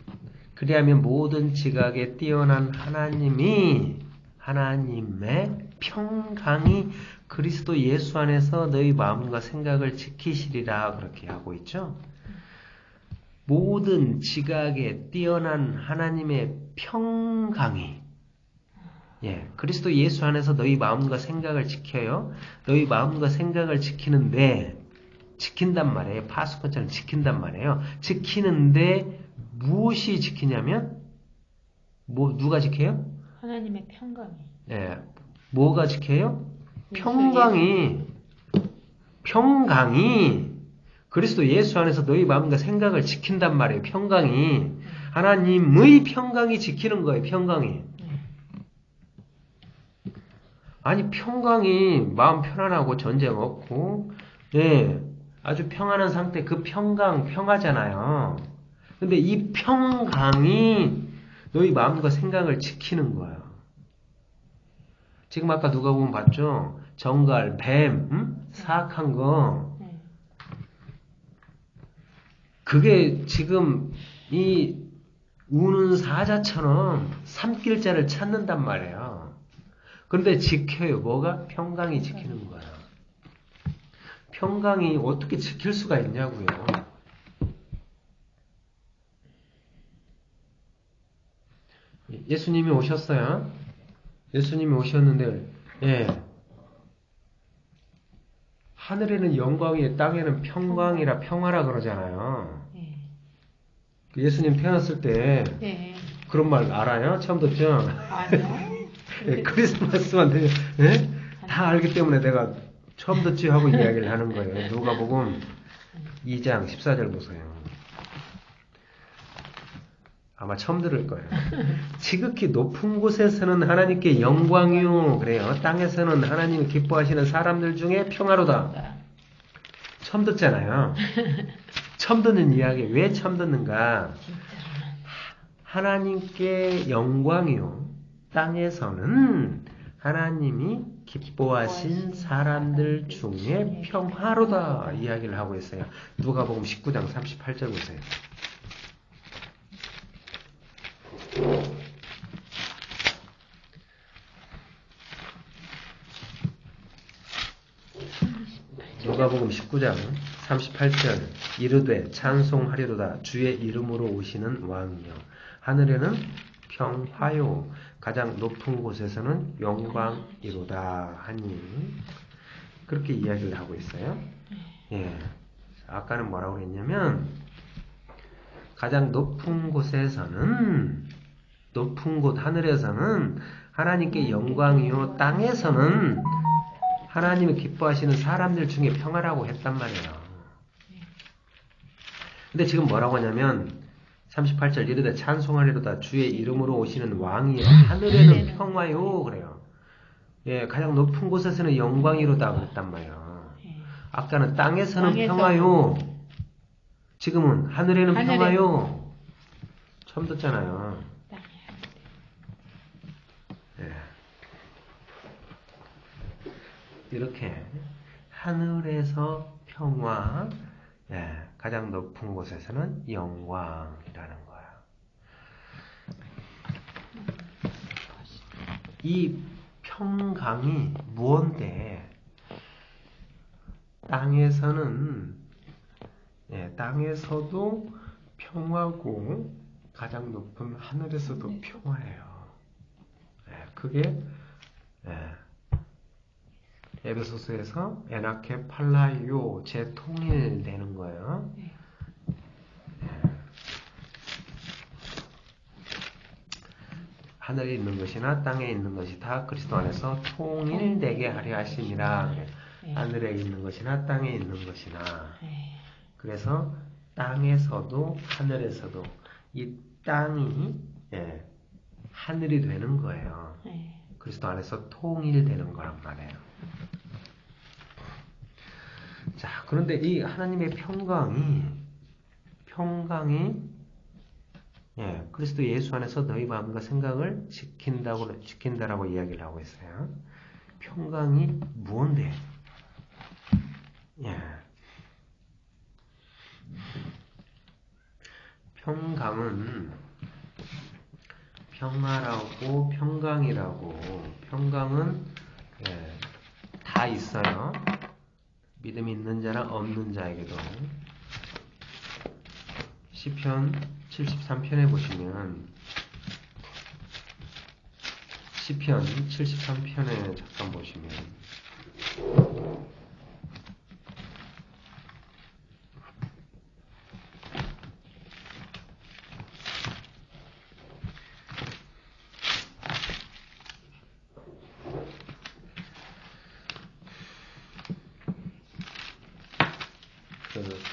그리하면 모든 지각에 뛰어난 하나님의 평강이 그리스도 예수 안에서 너희 마음과 생각을 지키시리라 그렇게 하고 있죠. 모든 지각에 뛰어난 하나님의 평강이 예, 그리스도 예수 안에서 너희 마음과 생각을 지켜요. 너희 마음과 생각을 지키는데 지킨단 말이에요. 파수꾼처럼 지킨단 말이에요. 지키는데 무엇이 지키냐면 누가 지켜요? 하나님의 평강이. 예, 뭐가 지켜요? 평강이 그리스도 예수 안에서 너희 마음과 생각을 지킨단 말이에요. 평강이 하나님의 평강이 지키는 거예요. 평강이. 아니 평강이 마음 편안하고 전쟁 없고 예, 아주 평안한 상태 그 평하잖아요. 근데 이 평강이 너희 마음과 생각을 지키는 거예요. 지금 아까 누가 보면 봤죠? 정갈, 뱀, 사악한 거. 그게 지금 이 우는 사자처럼 삼킬자를 찾는단 말이에요. 그런데 지켜요. 뭐가? 평강이 지키는 거예요. 평강이 어떻게 지킬 수가 있냐고요. 예수님이 오셨어요. 예수님이 오셨는데 예. 하늘에는 영광이 땅에는 평강이라 평화라 그러잖아요. 예수님 태어났을 때 그런 말 알아요? 처음 듣죠? 아니요. 예, 크리스마스만 되면 예? 다 알기 때문에 내가 처음 듣지 하고 이야기를 하는 거예요. 누가복음 2장 14절 보세요. 아마 처음 들을 거예요. 지극히 높은 곳에서는 하나님께 영광이요. 그래요. 땅에서는 하나님이 기뻐하시는 사람들 중에 평화로다. 처음 듣잖아요. 처음 듣는 이야기. 왜 처음 듣는가? 하나님께 영광이요. 땅에서는 하나님이 기뻐하신 사람들 중에 평화로다. 이야기를 하고 있어요. 누가복음 19장 38절 보세요. 누가복음 19장 38절 이르되 찬송하리로다 주의 이름으로 오시는 왕이여 하늘에는 평화요 가장 높은 곳에서는 영광이로다 하니 그렇게 이야기를 하고 있어요. 예, 아까는 뭐라고 했냐면 가장 높은 곳에서는 높은 곳 하늘에서는 하나님께 영광이요 땅에서는 하나님이 기뻐하시는 사람들 중에 평화라고 했단 말이에요. 근데 지금 뭐라고 하냐면 38절 이르되 찬송하리로다 주의 이름으로 오시는 왕이여 하늘에는 평화요 그래요. 예, 가장 높은 곳에서는 영광이로다 그랬단 말이에요. 예. 아까는 땅에서는 땅에서. 평화요. 지금은 하늘에는 하늘에. 평화요. 처음 듣잖아요. 땅에 예. 이렇게 하늘에서 평화, 예, 가장 높은 곳에서는 영광이라는 거야. 이 평강이 무언데 땅에서는 예, 땅에서도 평화고 가장 높은 하늘에서도 평화예요. 예, 그게 예, 에베소서에서 에나케 팔라이오 재통일되는 거예요. 네. 하늘에 있는 것이나 땅에 있는 것이 다 그리스도 안에서 통일되게 하려 하심이라. 네. 하늘에 있는 것이나 땅에 있는 것이나. 네. 그래서 땅에서도 하늘에서도 이 땅이 예, 하늘이 되는 거예요. 네. 그리스도 안에서 통일되는 거란 말이에요. 자, 그런데 이 하나님의 평강이 예, 그리스도 예수 안에서 너희 마음과 생각을 지킨다라고 이야기를 하고 있어요. 평강이 무언데? 예. 평강은 평화라고 평강이라고 평강은 예, 다 있어요. 믿음이 있는 자나 없는 자에게도. 시편 73편에 보시면 시편 73편에 잠깐 보시면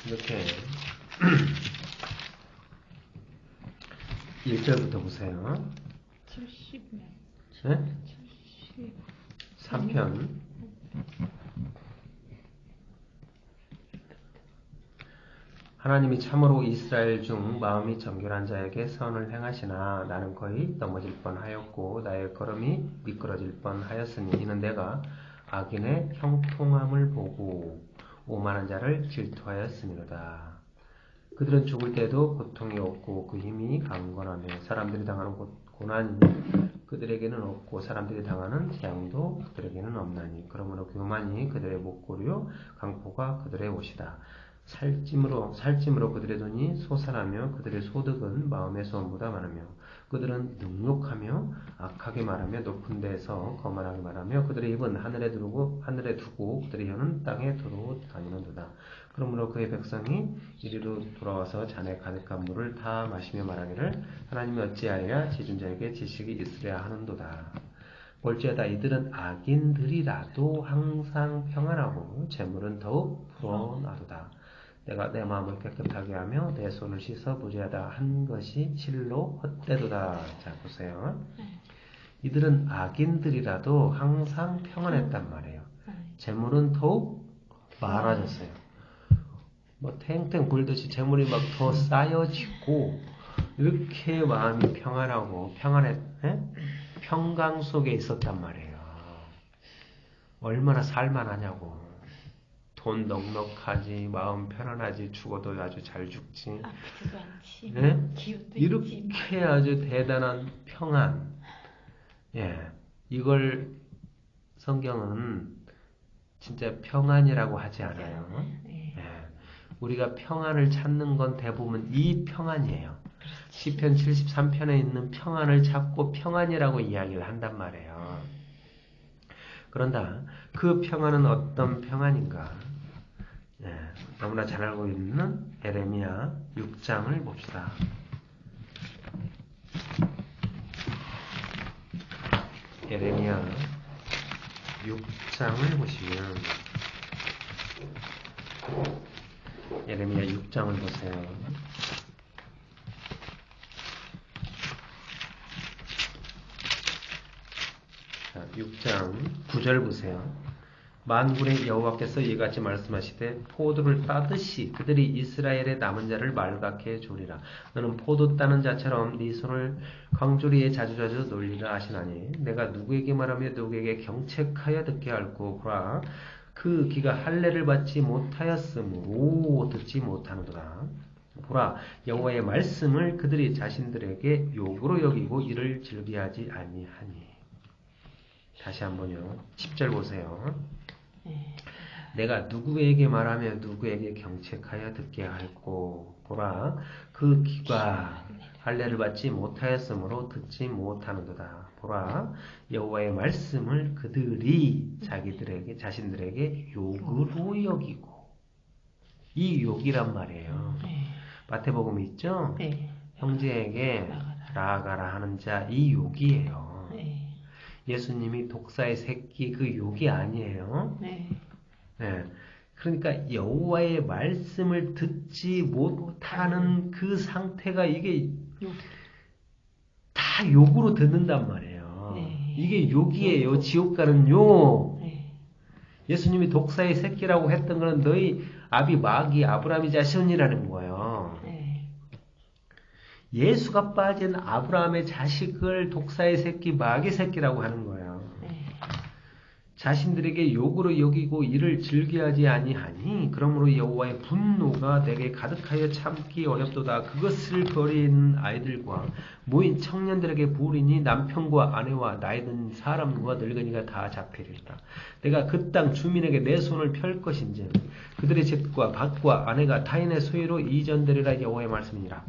이렇게 1절부터 보세요. 70년. 네? 70. 3편. 하나님이 참으로 이스라엘 중 마음이 정결한 자에게 선을 행하시나 나는 거의 넘어질 뻔하였고 나의 걸음이 미끄러질 뻔하였으니 이는 내가 악인의 형통함을 보고 오만한 자를 질투하였음이로다. 그들은 죽을 때도 고통이 없고 그 힘이 강건하며 사람들이 당하는 고난이 그들에게는 없고 사람들이 당하는 재앙도 그들에게는 없나니 그러므로 교만이 그들의 목고리요 강포가 그들의 옷이다. 살찜으로 그들의 돈이 솟아나며 그들의 소득은 마음의 소원보다 많으며 그들은 능욕하며 악하게 말하며 높은 데에서 거만하게 말하며 그들의 입은 하늘에 두고 그들의 혀는 땅에 두루 다니는도다. 그러므로 그의 백성이 이리로 돌아와서 잔에 가득한 물을 다 마시며 말하기를 하나님이 어찌하여 지존자에게 지식이 있으랴 하는도다. 볼지어다 이들은 악인들이라도 항상 평안하고 재물은 더욱 불어나도다. 내가 내 마음을 깨끗하게 하며 내 손을 씻어 무죄하다 한 것이 실로 헛되도다. 자 보세요. 이들은 악인들이라도 항상 평안했단 말이에요. 재물은 더욱 많아졌어요. 뭐 탱탱 불듯이 재물이 막 더 쌓여지고 이렇게 마음이 평안하고 평강 속에 있었단 말이에요. 얼마나 살만하냐고. 돈 넉넉하지, 마음 편안하지, 죽어도 아주 잘 죽지. 아프지도 않지. 네? 기운도 이렇게 있지. 아주 대단한 평안. 예, 이걸 성경은 진짜 평안이라고 하지 않아요. 네. 예, 우리가 평안을 찾는 건 대부분 이 평안이에요. 그렇지. 시편 73편에 있는 평안을 찾고 평안이라고 이야기를 한단 말이에요. 그런다. 그 평안은 어떤 평안인가? 예, 너무나 잘 알고 있는 에레미야 6장을 봅시다. 에레미야 6장을 보시면 에레미야 6장을 보세요. 6장 9절 보세요. 만군의 여호와께서 이같이 말씀하시되 포도를 따듯이 그들이 이스라엘의 남은 자를 말갛게 조리라. 너는 포도 따는 자처럼 네 손을 광조리에 자주자주 놀리라 하시나니 내가 누구에게 말하며 누구에게 경책하여 듣게 할꼬. 보라 그 귀가 할례를 받지 못하였으므로 듣지 못하는도다. 보라 여호와의 말씀을 그들이 자신들에게 욕으로 여기고 이를 즐기하지 아니하니. 다시 한번요. 10절 보세요. 내가 누구에게 말하며 누구에게 경책하여 듣게 할꼬. 보라 그 귀가 할례를 받지 못하였으므로 듣지 못하는도다. 보라 여호와의 말씀을 그들이 자신들에게 욕으로 여기고. 이 욕이란 말이에요. 마태복음 있죠? 형제에게 나아가라 하는 자, 이 욕이에요. 예수님이 독사의 새끼 그 욕이 아니에요. 네. 그러니까 여호와의 말씀을 듣지 못하는 그 상태가 이게 다 욕으로 듣는단 말이에요. 이게 욕이에요. 지옥 가는 욕. 예수님이 독사의 새끼라고 했던 거는 너희 아비 마귀 아브라함이 자손이라는 거예요. 예수가 빠진 아브라함의 자식을 독사의 새끼, 마귀 새끼라고 하는 거예요. 자신들에게 욕으로 여기고 이를 즐겨하지 아니하니 그러므로 여호와의 분노가 내게 가득하여 참기 어렵도다. 그것을 버린 아이들과 모인 청년들에게 부으리니 남편과 아내와 나이든 사람과 늙은이가 다 잡히리라. 내가 그 땅 주민에게 내 손을 펼 것인지 그들의 집과 밭과 아내가 타인의 소유로 이전되리라. 여호와의 말씀이니라.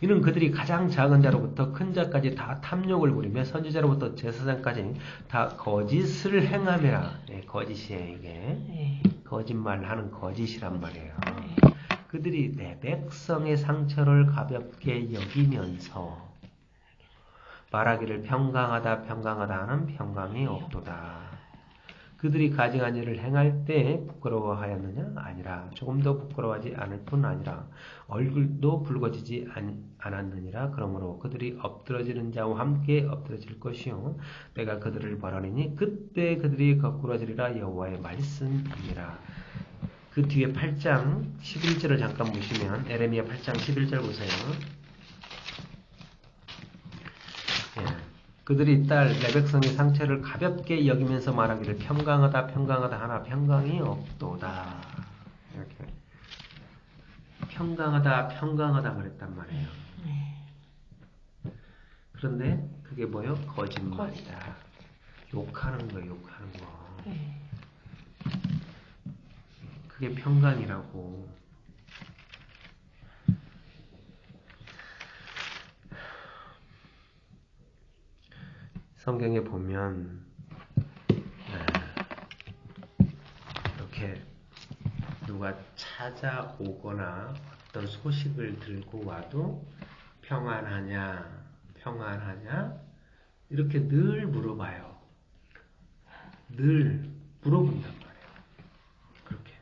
이는 그들이 가장 작은 자로부터 큰 자까지 다 탐욕을 부리며 선지자로부터 제사장까지 다 거짓을 행하며. 거짓이에요 이게. 거짓말하는 거짓이란 말이에요. 그들이 내 백성의 상처를 가볍게 여기면서 말하기를 평강하다 평강하다 하는 평강이 없도다. 그들이 가증한 일을 행할 때 부끄러워하였느냐? 아니라 조금도 부끄러워하지 않을 뿐 아니라 얼굴도 붉어지지 않았느니라. 그러므로 그들이 엎드러지는 자와 함께 엎드러질 것이요 내가 그들을 벌하리니 그때 그들이 거꾸러지리라. 여호와의 말씀이니라. 그 뒤에 8장 11절을 잠깐 보시면 에레미야 8장 11절 보세요. 그들이 딸 내 백성의 상처를 가볍게 여기면서 말하기를 평강하다 평강하다 하나 평강이 없도다. 이렇게 평강하다 평강하다 그랬단 말이에요. 그런데 그게 뭐예요? 거짓말이다. 욕하는 거 욕하는 거. 그게 평강이라고. 성경에 보면 이렇게 누가 찾아오거나 어떤 소식을 들고 와도 평안하냐 평안하냐 이렇게 늘 물어봐요. 늘 물어본단 말이에요. 그렇게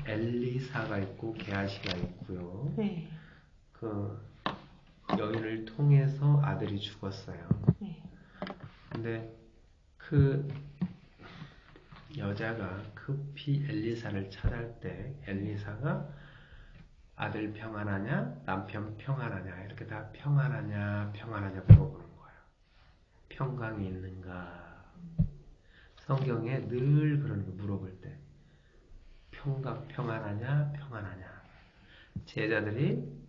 엘리사가 있고 게하시가 있고요. 그 여인을 통해서 아들이 죽었어요. 근데 그 여자가 급히 엘리사를 찾아갈 때 엘리사가 아들 평안하냐 남편 평안하냐 이렇게 다 평안하냐 평안하냐 물어보는 거예요. 평강이 있는가. 성경에 늘 그런 거 물어볼 때 평안하냐 평안하냐. 제자들이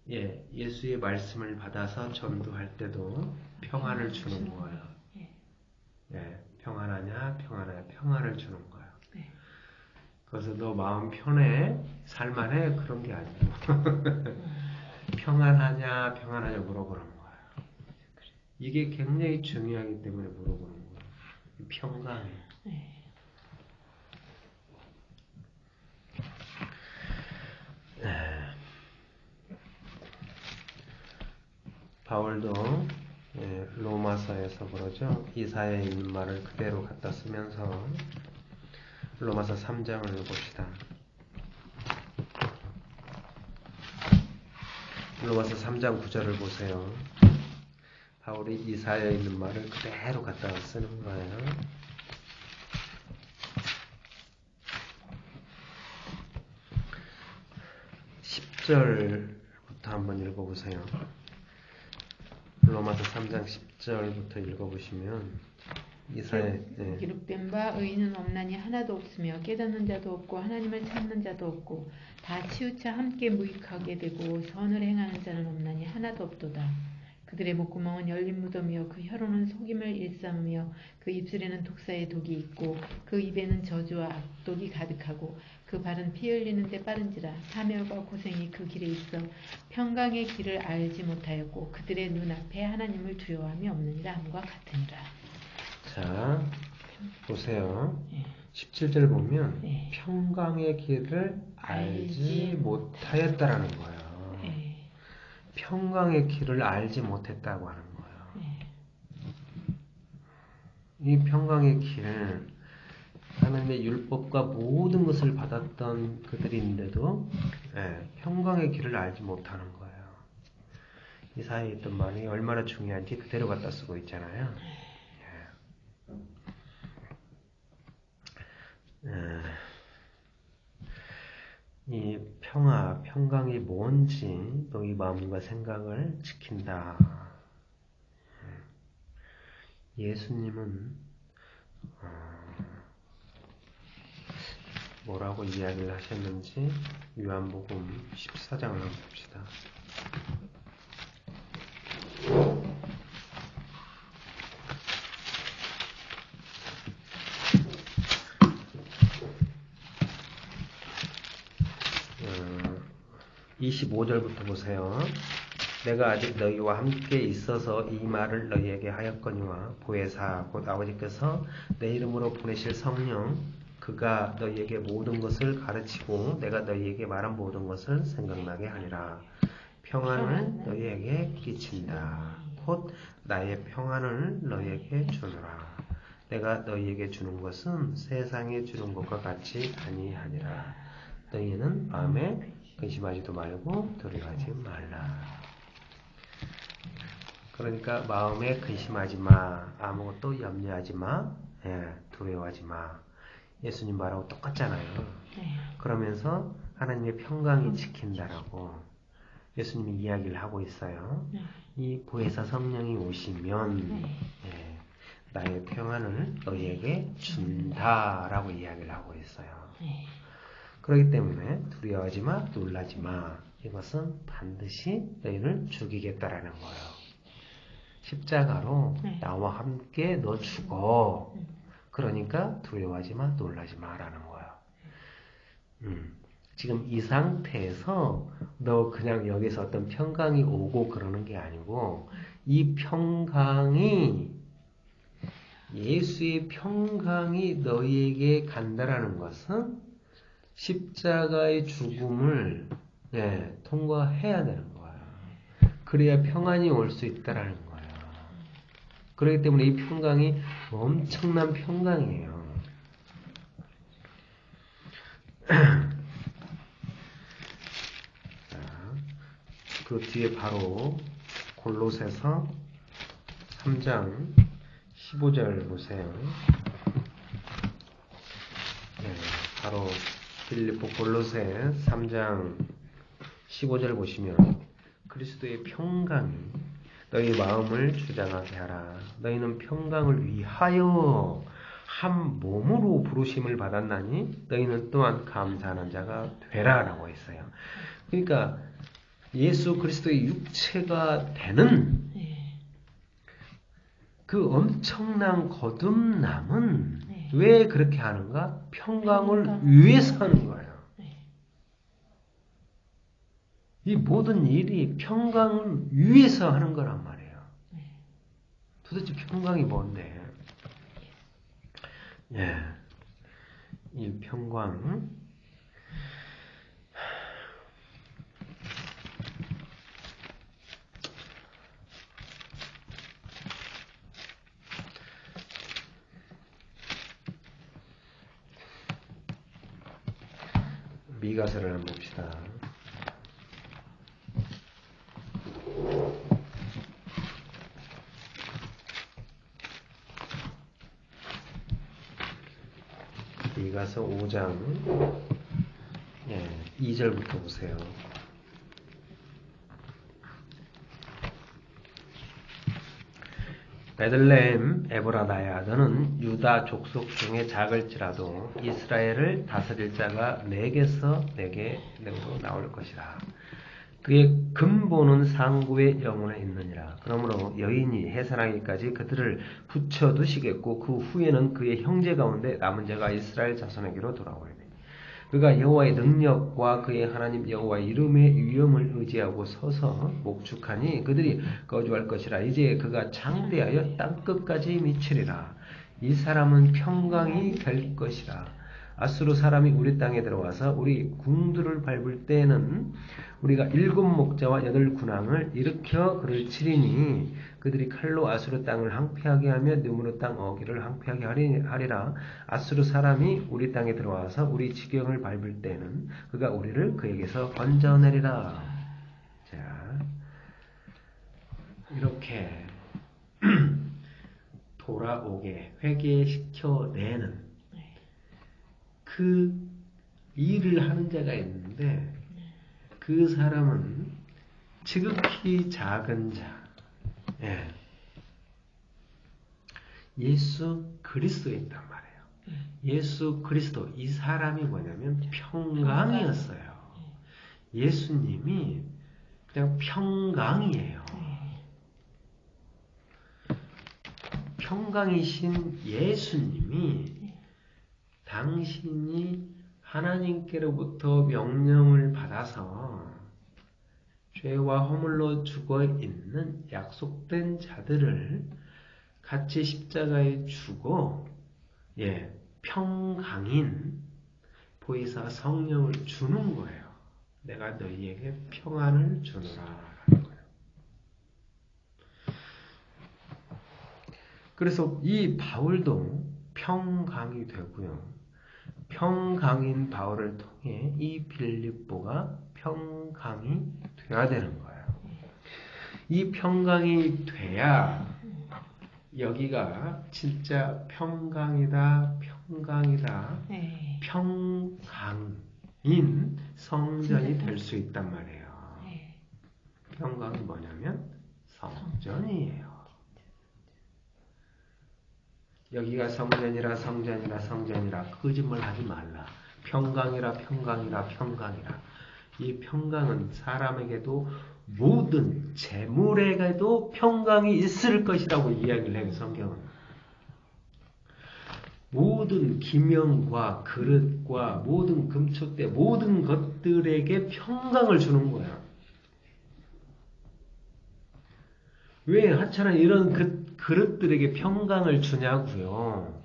예수의 말씀을 받아서 전도할 때도 평안을 주는 거예요. 평안하냐 평안하냐 평안을 주는 거예요. 그래서 너 마음 편해 살만해 그런 게 아니고 평안하냐 평안하냐 물어보는 거예요. 이게 굉장히 중요하기 때문에 물어보는 거예요. 평강이. 바울도 로마서에서 그러죠. 이사야에 있는 말을 그대로 갖다 쓰면서 로마서 3장을 봅시다. 로마서 3장 9절을 보세요. 바울이 이사야에 있는 말을 그대로 갖다가 쓰는 거예요. 10절부터 한번 읽어보세요. 로마서 3장 10절부터 읽어보시면 이사야 기록된 바 의인은 없나니 하나도 없으며 깨닫는 자도 없고 하나님을 찾는 자도 없고 다 치우쳐 함께 무익하게 되고 선을 행하는 자는 없나니 하나도 없도다. 그들의 목구멍은 열린 무덤이요 그 혀로는 속임을 일삼으며 그 입술에는 독사의 독이 있고 그 입에는 저주와 악독이 가득하고 그 발은 피 흘리는데 빠른지라 사멸과 고생이 그 길에 있어 평강의 길을 알지 못하였고 그들의 눈앞에 하나님을 두려워함이 없느니라 함과 같으니라. 자, 보세요. 예. 17절 보면 예. 평강의 길을 알지 못하였다라는 거예요. 예. 평강의 길을 알지 못했다고 하는 거예요. 예. 이 평강의 길, 하나님의 율법과 모든 것을 받았던 그들인데도 평강의 길을 알지 못하는 거예요. 이 사이에 있던 말이 얼마나 중요한지 그대로 갖다 쓰고 있잖아요. 이 평강이 뭔지 너희 마음과 생각을 지킨다. 예수님은 뭐라고 이야기를 하셨는지 요한복음 14장을 한번 봅시다. 어, 25절부터 보세요. 내가 아직 너희와 함께 있어서 이 말을 너희에게 하였거니와 보혜사 곧 아버지께서 내 이름으로 보내실 성령 그가 너희에게 모든 것을 가르치고 내가 너희에게 말한 모든 것을 생각나게 하리라. 평안을 너희에게 끼친다. 곧 나의 평안을 너희에게 주노라. 내가 너희에게 주는 것은 세상에 주는 것과 같이 아니하니라. 너희는 마음에 근심하지도 말고 두려워하지 말라. 그러니까 마음에 근심하지 마. 아무것도 염려하지 마. 두려워하지 마. 예수님 말하고 똑같잖아요. 그러면서 하나님의 평강이 지킨다라고 예수님이 이야기를 하고 있어요. 이 보혜사 성령이 오시면 나의 평안을 너희에게 준다라고 이야기를 하고 있어요. 그렇기 때문에 두려워하지 마, 놀라지 마. 이것은 반드시 너희를 죽이겠다라는 거예요. 십자가로 나와 함께 너 죽어. 그러니까 두려워하지 마, 놀라지 마라는 거예요. 지금 이 상태에서 너 그냥 여기서 어떤 평강이 오고 그러는 게 아니고 이 평강이 예수의 평강이 너희에게 간다라는 것은 십자가의 죽음을 통과해야 되는 거예요. 그래야 평안이 올 수 있다라는 거예요. 그렇기 때문에 이 평강이 엄청난 평강이에요. 자, 그 뒤에 바로 골로새서 3장 15절 보세요. 바로 빌립보 골로새 3장 15절 보시면 그리스도의 평강이 너희 마음을 주장하게 하라. 너희는 평강을 위하여 한 몸으로 부르심을 받았나니 너희는 또한 감사하는 자가 되라라고 했어요. 그러니까 예수 그리스도의 육체가 되는 그 엄청난 거듭남은 왜 그렇게 하는가? 평강을 위해서 하는 거예요. 이 모든 일이 평강을 위해서 하는 거란 말이에요. 도대체 평강이 뭔데? 이 평강 미가서를 한번 봅시다. 가서 5장 2절부터 보세요. 베들레헴 에브라다야, 너는 유다 족속 중에 작을지라도 이스라엘을 다스릴 자가 내게서 내게 나올 것이라. 그의 근본은 상구의 영혼에 있느니라. 그러므로 여인이 해산하기까지 그들을 붙여두시겠고 그 후에는 그의 형제 가운데 남은 자가 이스라엘 자손에게로 돌아오리니 그가 여호와의 능력과 그의 하나님 여호와의 이름의 위엄을 의지하고 서서 목축하니 그들이 거주할 것이라. 이제 그가 장대하여 땅끝까지 미치리라. 이 사람은 평강이 될 것이라. 아수르 사람이 우리 땅에 들어와서 우리 궁들을 밟을 때에는 우리가 7 목자와 8 군왕을 일으켜 그를 치리니 그들이 칼로 아수르 땅을 항폐하게 하며 느무르 땅 어기를 항폐하게 하리라. 아수르 사람이 우리 땅에 들어와서 우리 지경을 밟을 때는 그가 우리를 그에게서 건져내리라. 자, 이렇게 돌아오게 회개시켜내는 그 일을 하는 자가 있는데 그 사람은 지극히 작은 자, 예수 그리스도에 있단 말이에요. 예수 그리스도, 이 사람이 뭐냐면 평강이었어요. 예수님이 그냥 평강이에요. 평강이신 예수님이 당신이 하나님께로부터 명령을 받아서 죄와 허물로 죽어있는 약속된 자들을 같이 십자가에 죽어 평강인 보혜사 성령을 주는 거예요. 내가 너희에게 평안을 주노라 라는 거예요. 그래서 이 바울도 평강이 되고요. 평강인 바울을 통해 이 빌립보가 평강이 되어야 되는 거예요. 이 평강이 돼야 여기가 진짜 평강이다, 평강인 성전이 될 수 있단 말이에요. 평강이 뭐냐면 성전이에요. 여기가 성전이라 거짓말 하지 말라. 평강이라. 이 평강은 사람에게도 모든 재물에게도 평강이 있을 것이라고 이야기를 해요. 성경은. 모든 기명과 그릇과 모든 금초대 모든 것들에게 평강을 주는 거야. 왜 하찮은 이런 그릇들에게 평강을 주냐고요.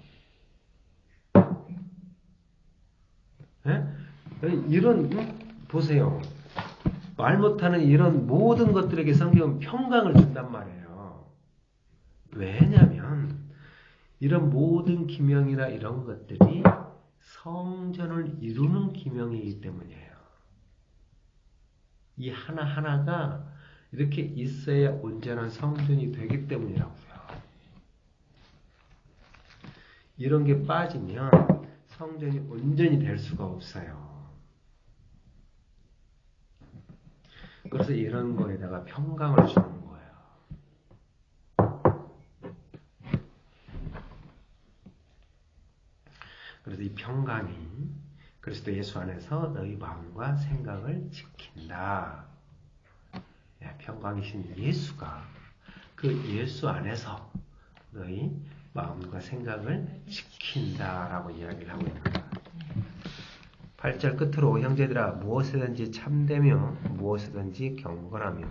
이런 보세요. 말 못하는 이런 모든 것들에게 성경은 평강을 준단 말이에요. 왜냐하면 이런 모든 기명이나 이런 것들이 성전을 이루는 기명이기 때문이에요. 이 하나하나가 이렇게 있어야 온전한 성전이 되기 때문이라고요. 이런 게 빠지면 성전이 온전히 될 수가 없어요. 그래서 이런 거에다가 평강을 주는 거예요. 그래서 이 평강이 그리스도 예수 안에서 너희 마음과 생각을 지킨다. 평강이신 예수가 그 예수 안에서 너희 마음과 생각을 지킨다라고 이야기를 하고 있는 거예요. 8절 끝으로 형제들아 무엇이든지 참되며 무엇이든지 경건하며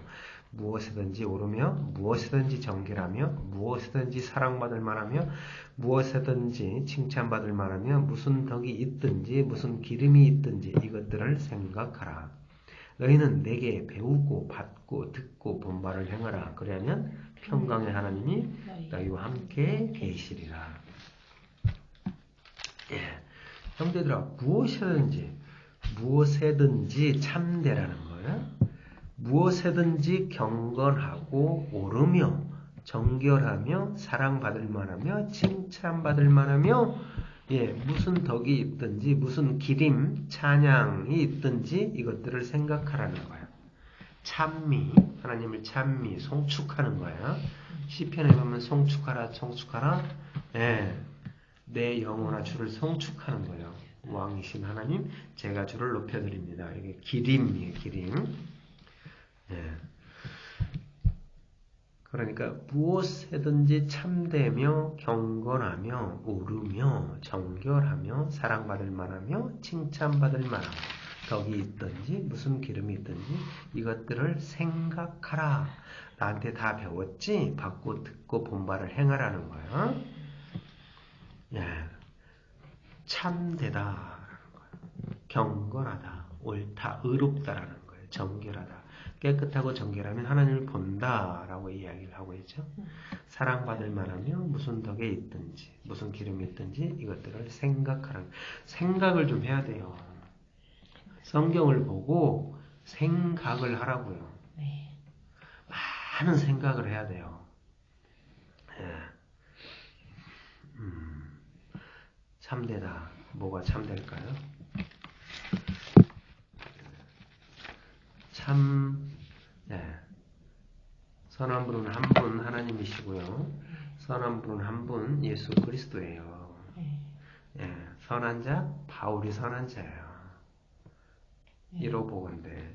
무엇이든지 옳으며 무엇이든지 정결하며 무엇이든지 사랑받을 만하며 무엇이든지 칭찬받을 만하며 무슨 덕이 있든지 무슨 기름이 있든지 이것들을 생각하라. 너희는 내게 배우고 받고 듣고 본 바를 행하라. 그러면 평강의 하나님이 너희와 함께 계시리라. 형제들아 무엇에든지 참되라는 거예요. 무엇에든지 경건하고 옳으며 정결하며 사랑받을 만하며 칭찬받을 만하며 무슨 덕이 있든지 무슨 기림, 찬양이 있든지 이것들을 생각하라는 거야. 찬미, 하나님을 찬미, 송축하는 거야. 시편에 보면 송축하라, 송축하라. 내 영혼아 주를 송축하는 거예요. 왕이신 하나님, 제가 주를 높여드립니다. 이게 기림이에요, 기림. 그러니까 무엇이든지 참되며 경건하며 오르며 정결하며 사랑받을 만하며 칭찬받을 만하며 덕이 있든지 무슨 기름이 있든지 이것들을 생각하라. 나한테 다 배웠지? 받고 듣고 본바를 행하라는 거야. 참되다라는 거야. 경건하다, 옳다, 의롭다라는 거예요. 정결하다. 깨끗하고 정결하면 하나님을 본다라고 이야기를 하고 있죠. 사랑받을 만하며 무슨 덕에 있든지 무슨 기름이 있든지 이것들을 생각하라는, 생각을 좀 해야 돼요. 성경을 보고 생각을 하라고요. 많은 생각을 해야 돼요. 참되다. 뭐가 참될까요? 선한 분은 한 분 하나님이시고요. 선한 분은 한 분 예수 그리스도예요. 선한 자 바울이 선한 자예요. 1호 보건대.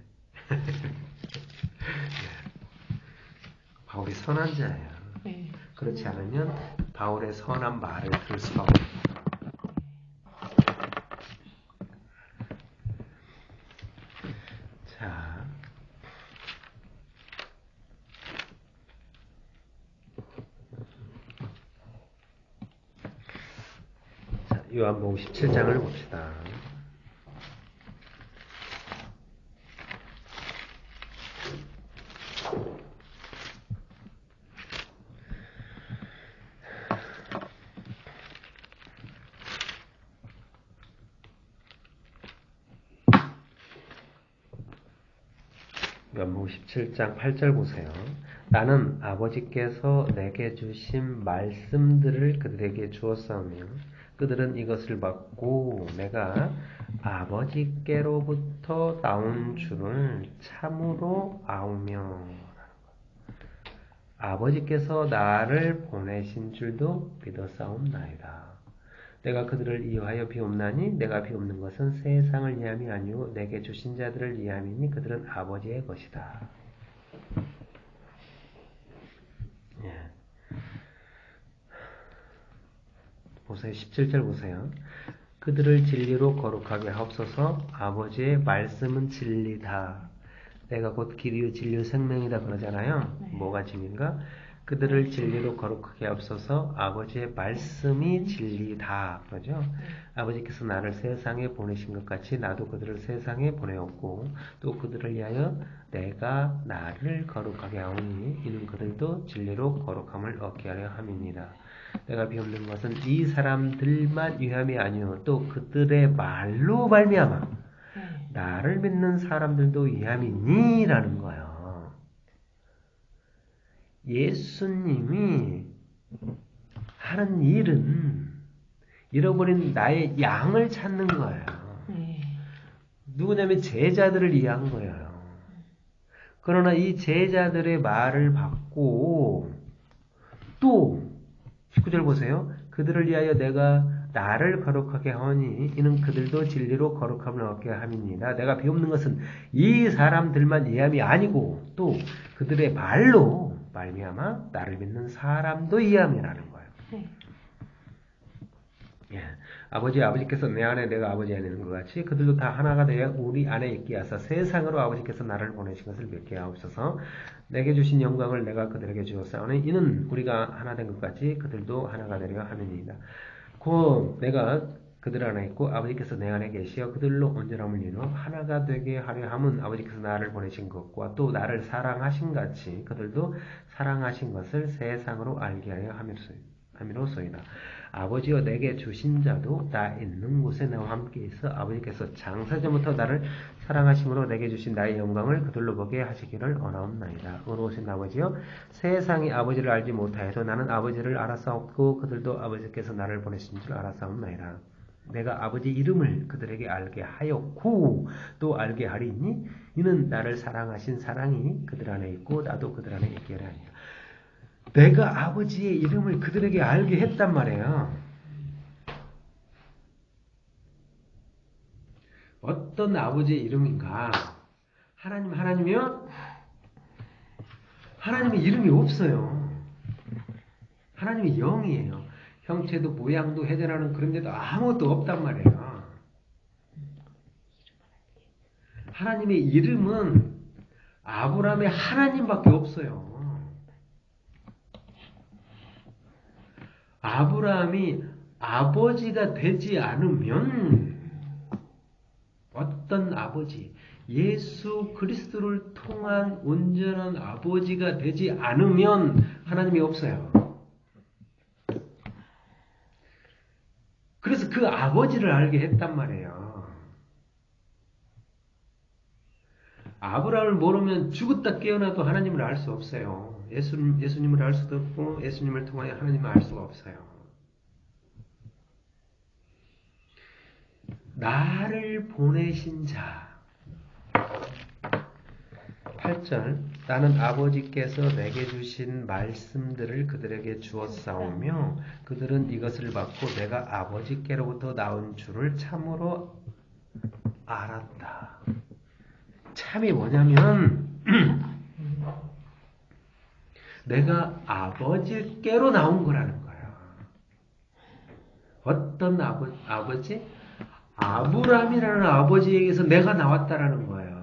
바울이 선한 자예요. 그렇지 않으면 바울의 선한 말을 들을 수가 없어요. 요한복음 17장을 봅시다. 요한복음 17장 8절 보세요. 나는 아버지께서 내게 주신 말씀들을 그들에게 주었사오며 그들은 이것을 받고 내가 아버지께로부터 나온 줄을 참으로 아우며, 아버지께서 나를 보내신 줄도 믿었사옵나이다. 내가 그들을 이어하여 비옵나니 내가 비옵는 것은 세상을 위함이 아니오 내게 주신 자들을 위함이니 그들은 아버지의 것이다. 보세요. 17절 보세요. 그들을 진리로 거룩하게 하옵소서. 아버지의 말씀은 진리다. 내가 곧 길이요 진리요 생명이다 그러잖아요. 뭐가 진리인가? 그들을 진리로 거룩하게 하옵소서. 아버지의 말씀이 진리다 그러죠. 아버지께서 나를 세상에 보내신 것 같이 나도 그들을 세상에 보내었고 또 그들을 위하여 내가 나를 거룩하게 하오니 이는 그들도 진리로 거룩함을 얻게 하려 함입니다. 내가 비옵는 것은 이 사람들만 위함이 아니오 또 그들의 말로 말미암아 나를 믿는 사람들도 위함이니 라는 거예요. 예수님이 하는 일은 잃어버린 나의 양을 찾는 거예요. 누구냐면 제자들을 위한 거예요. 그러나 이 제자들의 말을 받고 또 19절 보세요. 그들을 위하여 내가 나를 거룩하게 하오니 이는 그들도 진리로 거룩함을 얻게 함이니라. 내가 비옵는 것은 이 사람들만 이함이 아니고 또 그들의 말로 말미암아 나를 믿는 사람도 이함이라는 거예요. 아버지께서 내 안에 내가 아버지 안에 있는 것 같이 그들도 다 하나가 되어 우리 안에 있게 하사 세상으로 아버지께서 나를 보내신 것을 믿게 하옵소서. 내게 주신 영광을 내가 그들에게 주었사오니 이는 우리가 하나 된 것 같이 그들도 하나가 되려 함이니이다. 곧 내가 그들 안에 있고 아버지께서 내 안에 계시어 그들로 온전함을 이루어 하나가 되게 하려 함은 아버지께서 나를 보내신 것과 또 나를 사랑하신 같이 그들도 사랑하신 것을 세상으로 알게 하려 함이로소이다. 아미노소이다. 아버지여 내게 주신 자도 나 있는 곳에 나와 함께 있어 아버지께서 장사전부터 나를 사랑하심으로 내게 주신 나의 영광을 그들로 보게 하시기를 원하옵나이다. 의로우신 아버지여 세상이 아버지를 알지 못하여도 나는 아버지를 알았사옵고 그들도 아버지께서 나를 보내신 줄 알았사옵나이다. 내가 아버지 이름을 그들에게 알게 하였고 또 알게 하리니 이는 나를 사랑하신 사랑이 그들 안에 있고 나도 그들 안에 있게 하려 합니다. 내가 아버지의 이름을 그들에게 알게 했단 말이에요. 어떤 아버지의 이름인가? 하나님이요? 하나님의 이름이 없어요. 하나님이 영이에요. 형체도 모양도 해결하는 그런 데도 아무것도 없단 말이에요. 하나님의 이름은 아브라함의 하나님밖에 없어요. 아브라함이 아버지가 되지 않으면 어떤 아버지, 예수 그리스도를 통한 온전한 아버지가 되지 않으면 하나님이 없어요. 그래서 그 아버지를 알게 했단 말이에요. 아브라함을 모르면 죽었다 깨어나도 하나님을 알 수 없어요. 예수님을 알 수도 없고 예수님을 통하여 하나님을 알 수가 없어요. 나를 보내신 자 8절 나는 아버지께서 내게 주신 말씀들을 그들에게 주었사오며 그들은 이것을 받고 내가 아버지께로부터 나온 줄을 참으로 알았다. 참이 뭐냐면 내가 아버지께로 나온 거라는 거예요. 어떤 아버지? 아브라함이라는 아버지에게서 내가 나왔다라는 거예요.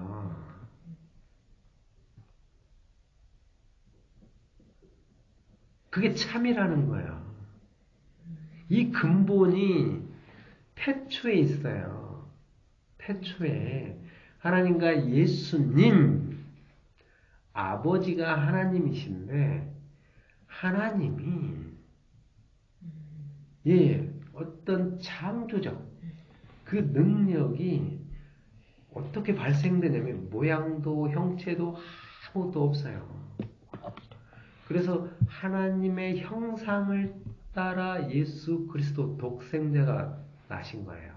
그게 참이라는 거예요. 이 근본이 태초에 있어요. 태초에 하나님과 예수님 아버지가 하나님이신데 하나님이 어떤 창조적 그 능력이 어떻게 발생되냐면 모양도 형체도 아무것도 없어요. 그래서 하나님의 형상을 따라 예수 그리스도 독생자가 나신 거예요.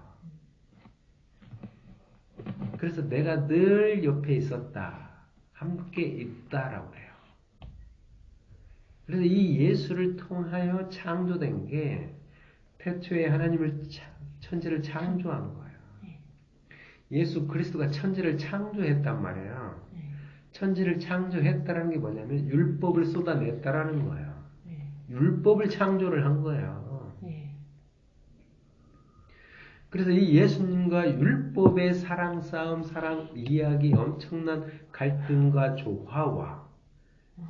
그래서 내가 늘 옆에 있었다. 함께 있다라고 해요. 그래서 이 예수를 통하여 창조된 게 태초에 천지를 창조한 거예요. 예수 그리스도가 천지를 창조했단 말이에요. 천지를 창조했다는 게 뭐냐면 율법을 쏟아냈다라는 거예요. 율법을 창조를 한 거예요. 그래서 이 예수님과 율법의 사랑 싸움, 사랑 이야기, 엄청난 갈등과 조화와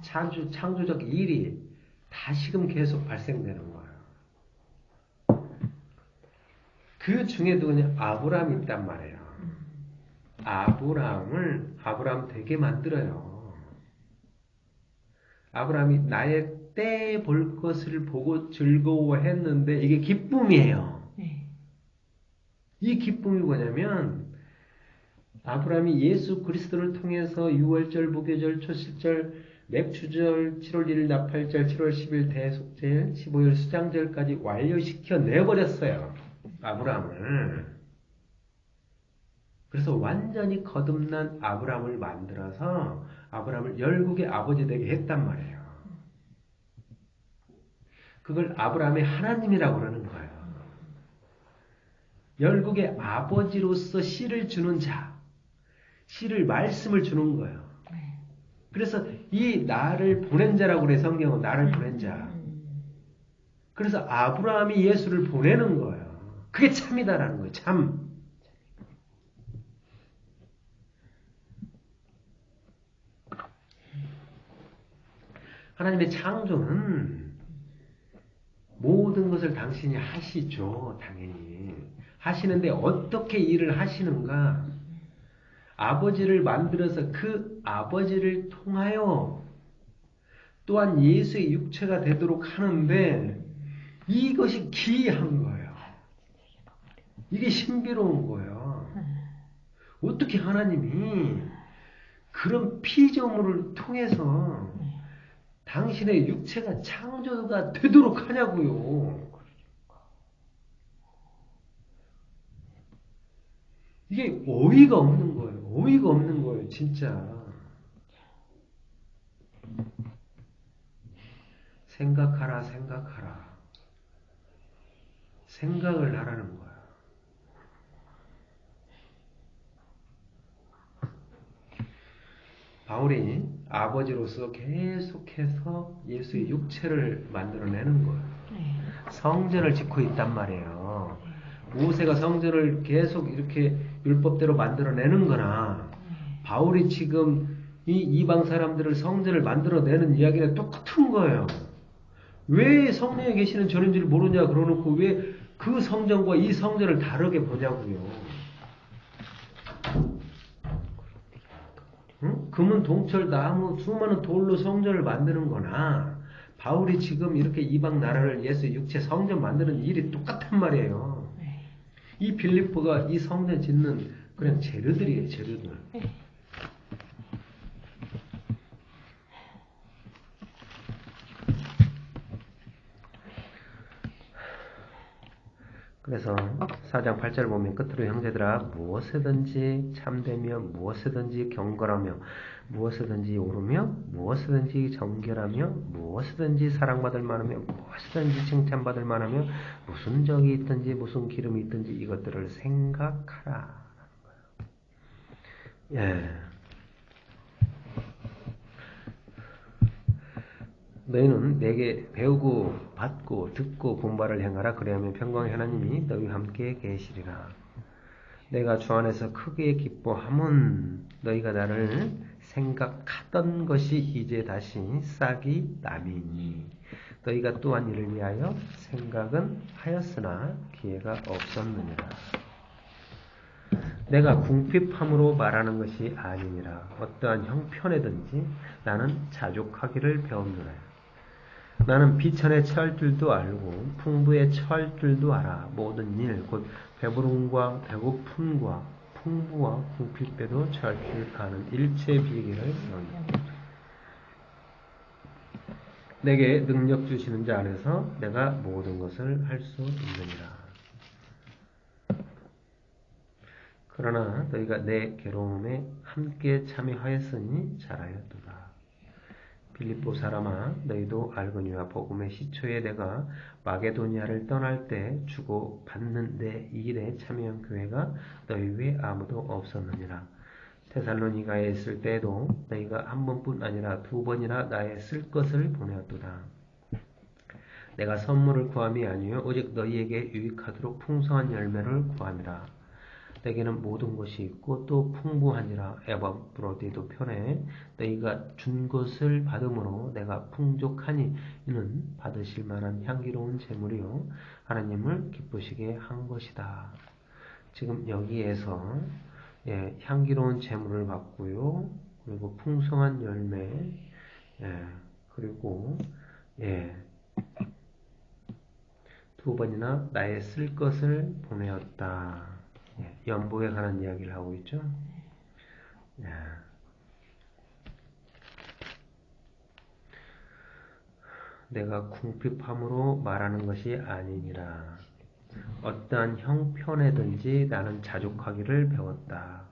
창조적 일이 다시금 계속 발생되는 거예요. 그 중에도 그냥 아브라함이 있단 말이에요. 아브라함 되게 만들어요. 아브라함이 나의 때 볼 것을 보고 즐거워했는데 이게 기쁨이에요. 이 기쁨이 뭐냐면 아브라함이 예수 그리스도를 통해서 6월절, 무교절, 초실절, 맥추절, 7월 1일 나팔절, 7월 10일 대속절, 15일 수장절까지 완료시켜 내버렸어요. 아브라함을. 그래서 완전히 거듭난 아브라함을 만들어서 아브라함을 열국의 아버지 되게 했단 말이에요. 그걸 아브라함의 하나님이라고 그러는 거예요. 열국의 아버지로서 씨를 주는 자, 말씀을 주는 거예요. 그래서 이 나를 보낸 자라고 그래 성경은 나를 보낸 자. 그래서 아브라함이 예수를 보내는 거예요. 그게 참이다라는 거예요. 참. 하나님의 창조는 모든 것을 당신이 하시죠. 당연히. 하시는데 어떻게 일을 하시는가? 아버지를 만들어서 그 아버지를 통하여 또한 예수의 육체가 되도록 하는데 이것이 기이한 거예요. 이게 신비로운 거예요. 어떻게 하나님이 그런 피조물을 통해서 당신의 육체가 창조가 되도록 하냐고요. 이게 어이가 없는 거예요. 어이가 없는 거예요, 진짜. 생각하라, 생각하라. 생각을 하라는 거야. 바울이 아버지로서 계속해서 예수의 육체를 만들어내는 거예요. 성전을 짓고 있단 말이에요. 모세가 성전을 계속 이렇게 율법대로 만들어내는 거나 바울이 지금 이 이방 사람들을 성전을 만들어내는 이야기가 똑같은 거예요. 왜 성령에 계시는 전인 줄 모르냐 그러놓고 왜 그 성전과 이 성전을 다르게 보냐고요. 응? 금은 동철 나무 수많은 돌로 성전을 만드는 거나 바울이 지금 이렇게 이방 나라를 예수 육체 성전 만드는 일이 똑같단 말이에요. 이 빌립보가 이 성전 짓는 그냥 재료들이에요. 재료들. 그래서 4장 8절 보면 끝으로 형제들아 무엇이든지 참되며 무엇이든지 경건하며 무엇이든지 옳으며 무엇이든지 정결하며 무엇이든지 사랑받을 만하며 무엇이든지 칭찬받을 만하며 무슨 적이 있든지 무슨 기름이 있든지 이것들을 생각하라. 예. 너희는 내게 배우고 받고 듣고 본바를 행하라. 그리하면 평강의 하나님이 너희와 함께 계시리라. 내가 주 안에서 크게 기뻐함은 너희가 나를 생각하던 것이 이제 다시 싹이 남이니 너희가 또한 이를 위하여 생각은 하였으나 기회가 없었느니라. 내가 궁핍함으로 말하는 것이 아니니라. 어떠한 형편에든지 나는 자족하기를 배웠노라. 나는 비천에 처할 줄도 알고 풍부에 처할 줄도 알아. 모든 일 곧 배부름과 배고픔과 풍부와 궁핍에도 처할 줄 아는 일체의 비결을 배운다. 내게 능력 주시는 자 안에서 내가 모든 것을 할 수 있느니라. 그러나 너희가 내 괴로움에 함께 참여하였으니 잘하였도다. 빌립보 사람아 너희도 알거니와 복음의 시초에 내가 마게도니아를 떠날 때 주고 받는 내 일에 참여한 교회가 너희 외에 아무도 없었느니라. 데살로니가에 있을 때에도 너희가 한 번뿐 아니라 두 번이나 나의 쓸 것을 보내었도다. 내가 선물을 구함이 아니요 오직 너희에게 유익하도록 풍성한 열매를 구함이라. 내게는 모든 것이 있고 또 풍부하니라. 에바브로디도 편에 너희가 준 것을 받음으로 내가 풍족하니 이는 받으실 만한 향기로운 제물이요 하나님을 기쁘시게 한 것이다. 지금 여기에서 향기로운 제물을 받고요. 그리고 풍성한 열매 그리고 두 번이나 나의 쓸 것을 보내었다. 연복에 관한 이야기를 하고 있죠. 내가 궁핍함으로 말하는 것이 아니니라. 어떠한 형편에든지 나는 자족하기를 배웠다.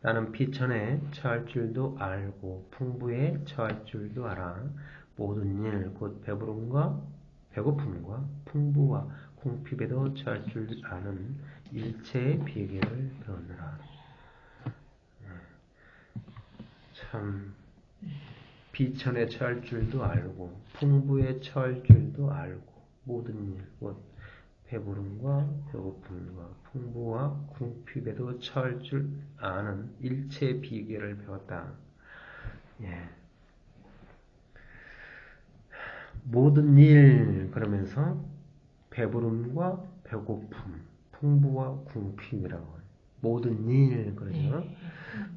나는 비천에 처할 줄도 알고 풍부에 처할 줄도 알아. 모든 일 곧 배부름과 배고픔과 풍부와 궁핍에도 처할 줄 아는 일체의 비결을 배우느라. 참 비천에 처할 줄도 알고 풍부에 처할 줄도 알고 모든 일 곧 배부름과 배고픔과 풍부와 궁핍에도 처할 줄 아는 일체의 비결을 배웠다. 모든 일 그러면서 배부름과 배고픔, 풍부와 궁핍이라고 해요. 모든 일 그러죠.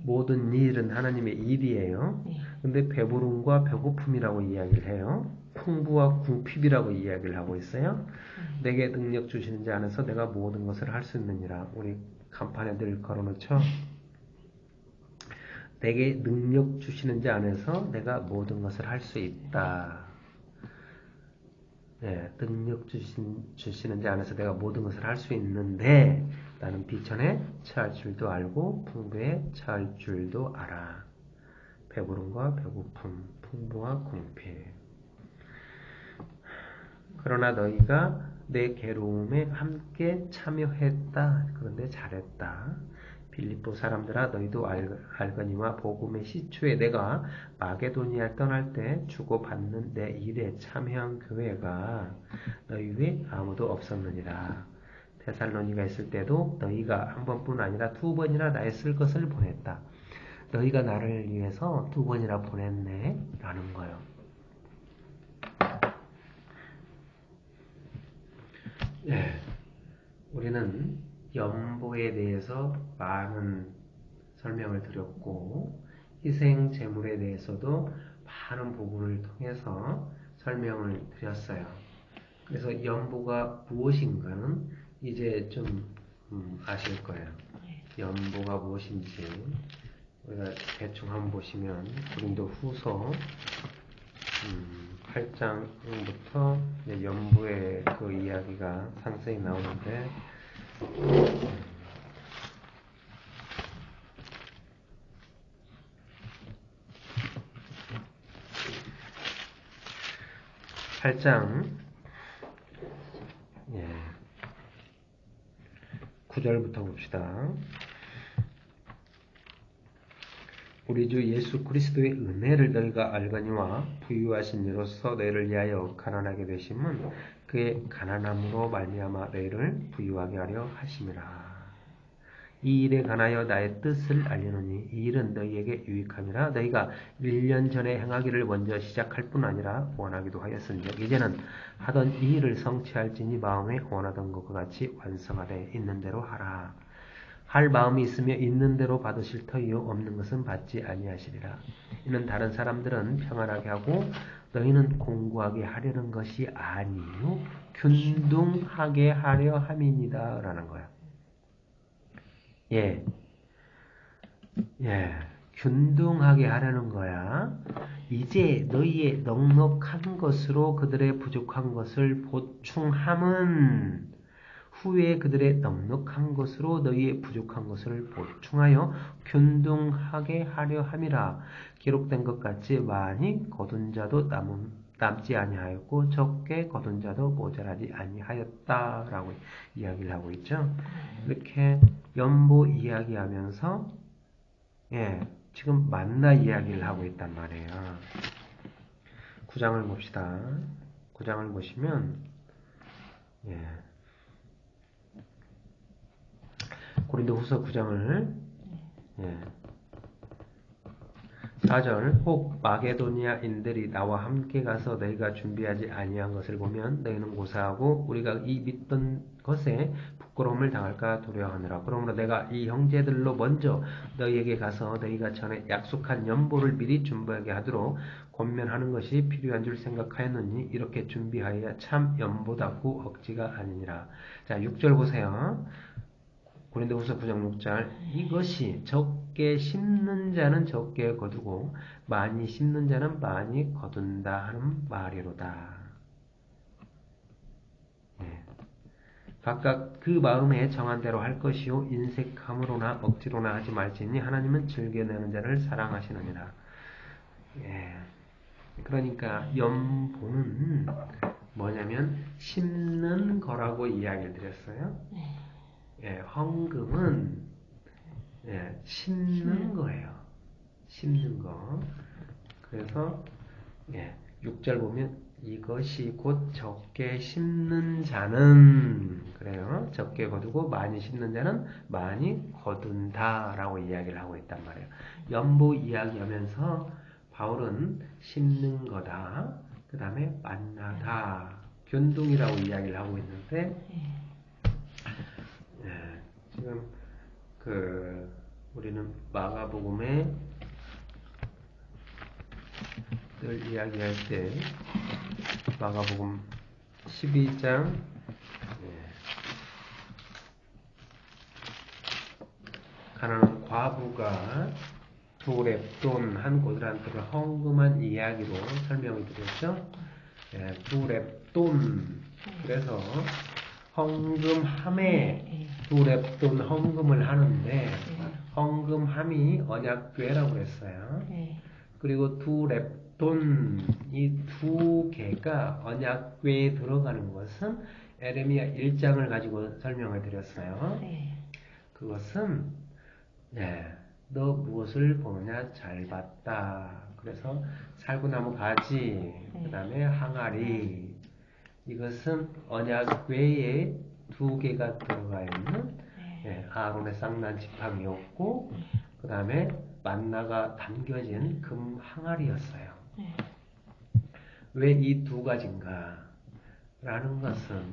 모든 일은 하나님의 일이에요. 근데 배부름과 배고픔이라고 이야기를 해요. 풍부와 궁핍이라고 이야기를 하고 있어요. 내게 능력 주시는 자 안에서 내가 모든 것을 할 수 있느니라. 우리 간판에 늘 걸어놓죠. 내게 능력 주시는 자 안에서 내가 모든 것을 할 수 있다. 예, 능력 주시는 자 안에서 내가 모든 것을 할 수 있는데 나는 비천에 처할 줄도 알고 풍부에 처할 줄도 알아. 배부름과 배고픔, 풍부와 궁핍. 그러나 너희가 내 괴로움에 함께 참여했다. 그런데 잘했다. 빌립보 사람들아 너희도 알거니와 복음의 시초에 내가 마게도니아를 떠날 때 주고받는 내 일에 참여한 교회가 너희 외에 아무도 없었느니라. 데살로니가 있을 때도 너희가 한 번뿐 아니라 두 번이나 나의 쓸 것을 보냈다. 너희가 나를 위해서 두 번이나 보냈네 라는 거예요. 네, 우리는 연보에 대해서 많은 설명을 드렸고 희생 제물에 대해서도 많은 부분을 통해서 설명을 드렸어요. 그래서 연보가 무엇인가는 이제 좀 아실 거예요. 연보가 무엇인지 우리가 대충 한번 보시면 고린도 후서 8장부터 연보의 그 이야기가 상세히 나오는데 8장 9절부터 봅시다. 우리 주 예수 그리스도의 은혜를 너희가 알거니와 부유하신 이로써 너희를 위하여 가난하게 되심은 그의 가난함으로 말미암아 너희를 부유하게 하려 하심이라. 이 일에 관하여 나의 뜻을 알리노니 이 일은 너희에게 유익함이라. 너희가 1년 전에 행하기를 먼저 시작할 뿐 아니라 원하기도 하였은즉 이제는 하던 이 일을 성취할지니 마음에 원하던 것과 같이 완성하되 있는 대로 하라. 할 마음이 있으며 있는 대로 받으실 터이요 없는 것은 받지 아니하시리라. 이는 다른 사람들은 평안하게 하고 너희는 공고하게 하려는 것이 아니요 균등하게 하려 함이니라 라는 거야. 균등하게 하려는 거야. 이제 너희의 넉넉한 것으로 그들의 부족한 것을 보충함은 후에 그들의 넉넉한 것으로 너희의 부족한 것을 보충하여 균등하게 하려 함이라. 기록된 것 같이 많이 거둔 자도 남지 아니하였고 적게 거둔 자도 모자라지 아니하였다라고 이야기를 하고 있죠. 이렇게 연보 이야기하면서 지금 만나 이야기를 하고 있단 말이에요. 9장을 봅시다. 9장을 보시면 고린도후서 9장을 4절 혹 마게도니아인들이 나와 함께 가서 너희가 준비하지 아니한 것을 보면 너희는 고사하고 우리가 이 믿던 것에 부끄러움을 당할까 두려워하느라. 그러므로 내가 이 형제들로 먼저 너희에게 가서 너희가 전에 약속한 연보를 미리 준비하게 하도록 권면하는 것이 필요한 줄 생각하였느니 이렇게 준비하여야 참 연보답고 억지가 아니니라. 자, 6절 보세요. 고린도후서 9장 6절 이것이 적게 심는 자는 적게 거두고 많이 심는 자는 많이 거둔다 하는 말이로다. 각각 그 마음에 정한 대로 할 것이요 인색함으로나 억지로나 하지 말지니 하나님은 즐겨내는 자를 사랑하시느니라. 그러니까 연보는 뭐냐면 심는 거라고 이야기를 드렸어요. 헌금은 심는 거예요. 심는 거. 그래서 6절 보면 이것이 곧 적게 심는 자는 그래요. 적게 거두고 많이 심는 자는 많이 거둔다라고 이야기를 하고 있단 말이에요. 연보 이야기하면서 바울은 심는 거다. 그 다음에 만나다. 균등이라고 이야기를 하고 있는데 지금 우리는 마가복음의 이야기할 때 마가복음 12장 가난한 과부가 두 랩돈 한 고드란트를 헌금한 이야기로 설명을 드렸죠. 두 랩돈, 그래서 헌금함에 두 랩돈 헌금을 하는데 헌금함이 언약궤라고 그랬어요. 그리고 두 랩돈, 이 두 개가 언약궤에 들어가는 것은 에레미야 1장을 가지고 설명을 드렸어요. 그것은 너 무엇을 보느냐? 잘 봤다. 그래서 살구나무 가지, 그 다음에 항아리, 이것은 언약궤에 두 개가 들어가 있는 아론의 쌍난 지팡이였고, 그 다음에 만나가 담겨진 금 항아리였어요. 왜 이 두 가지인가? 라는 것은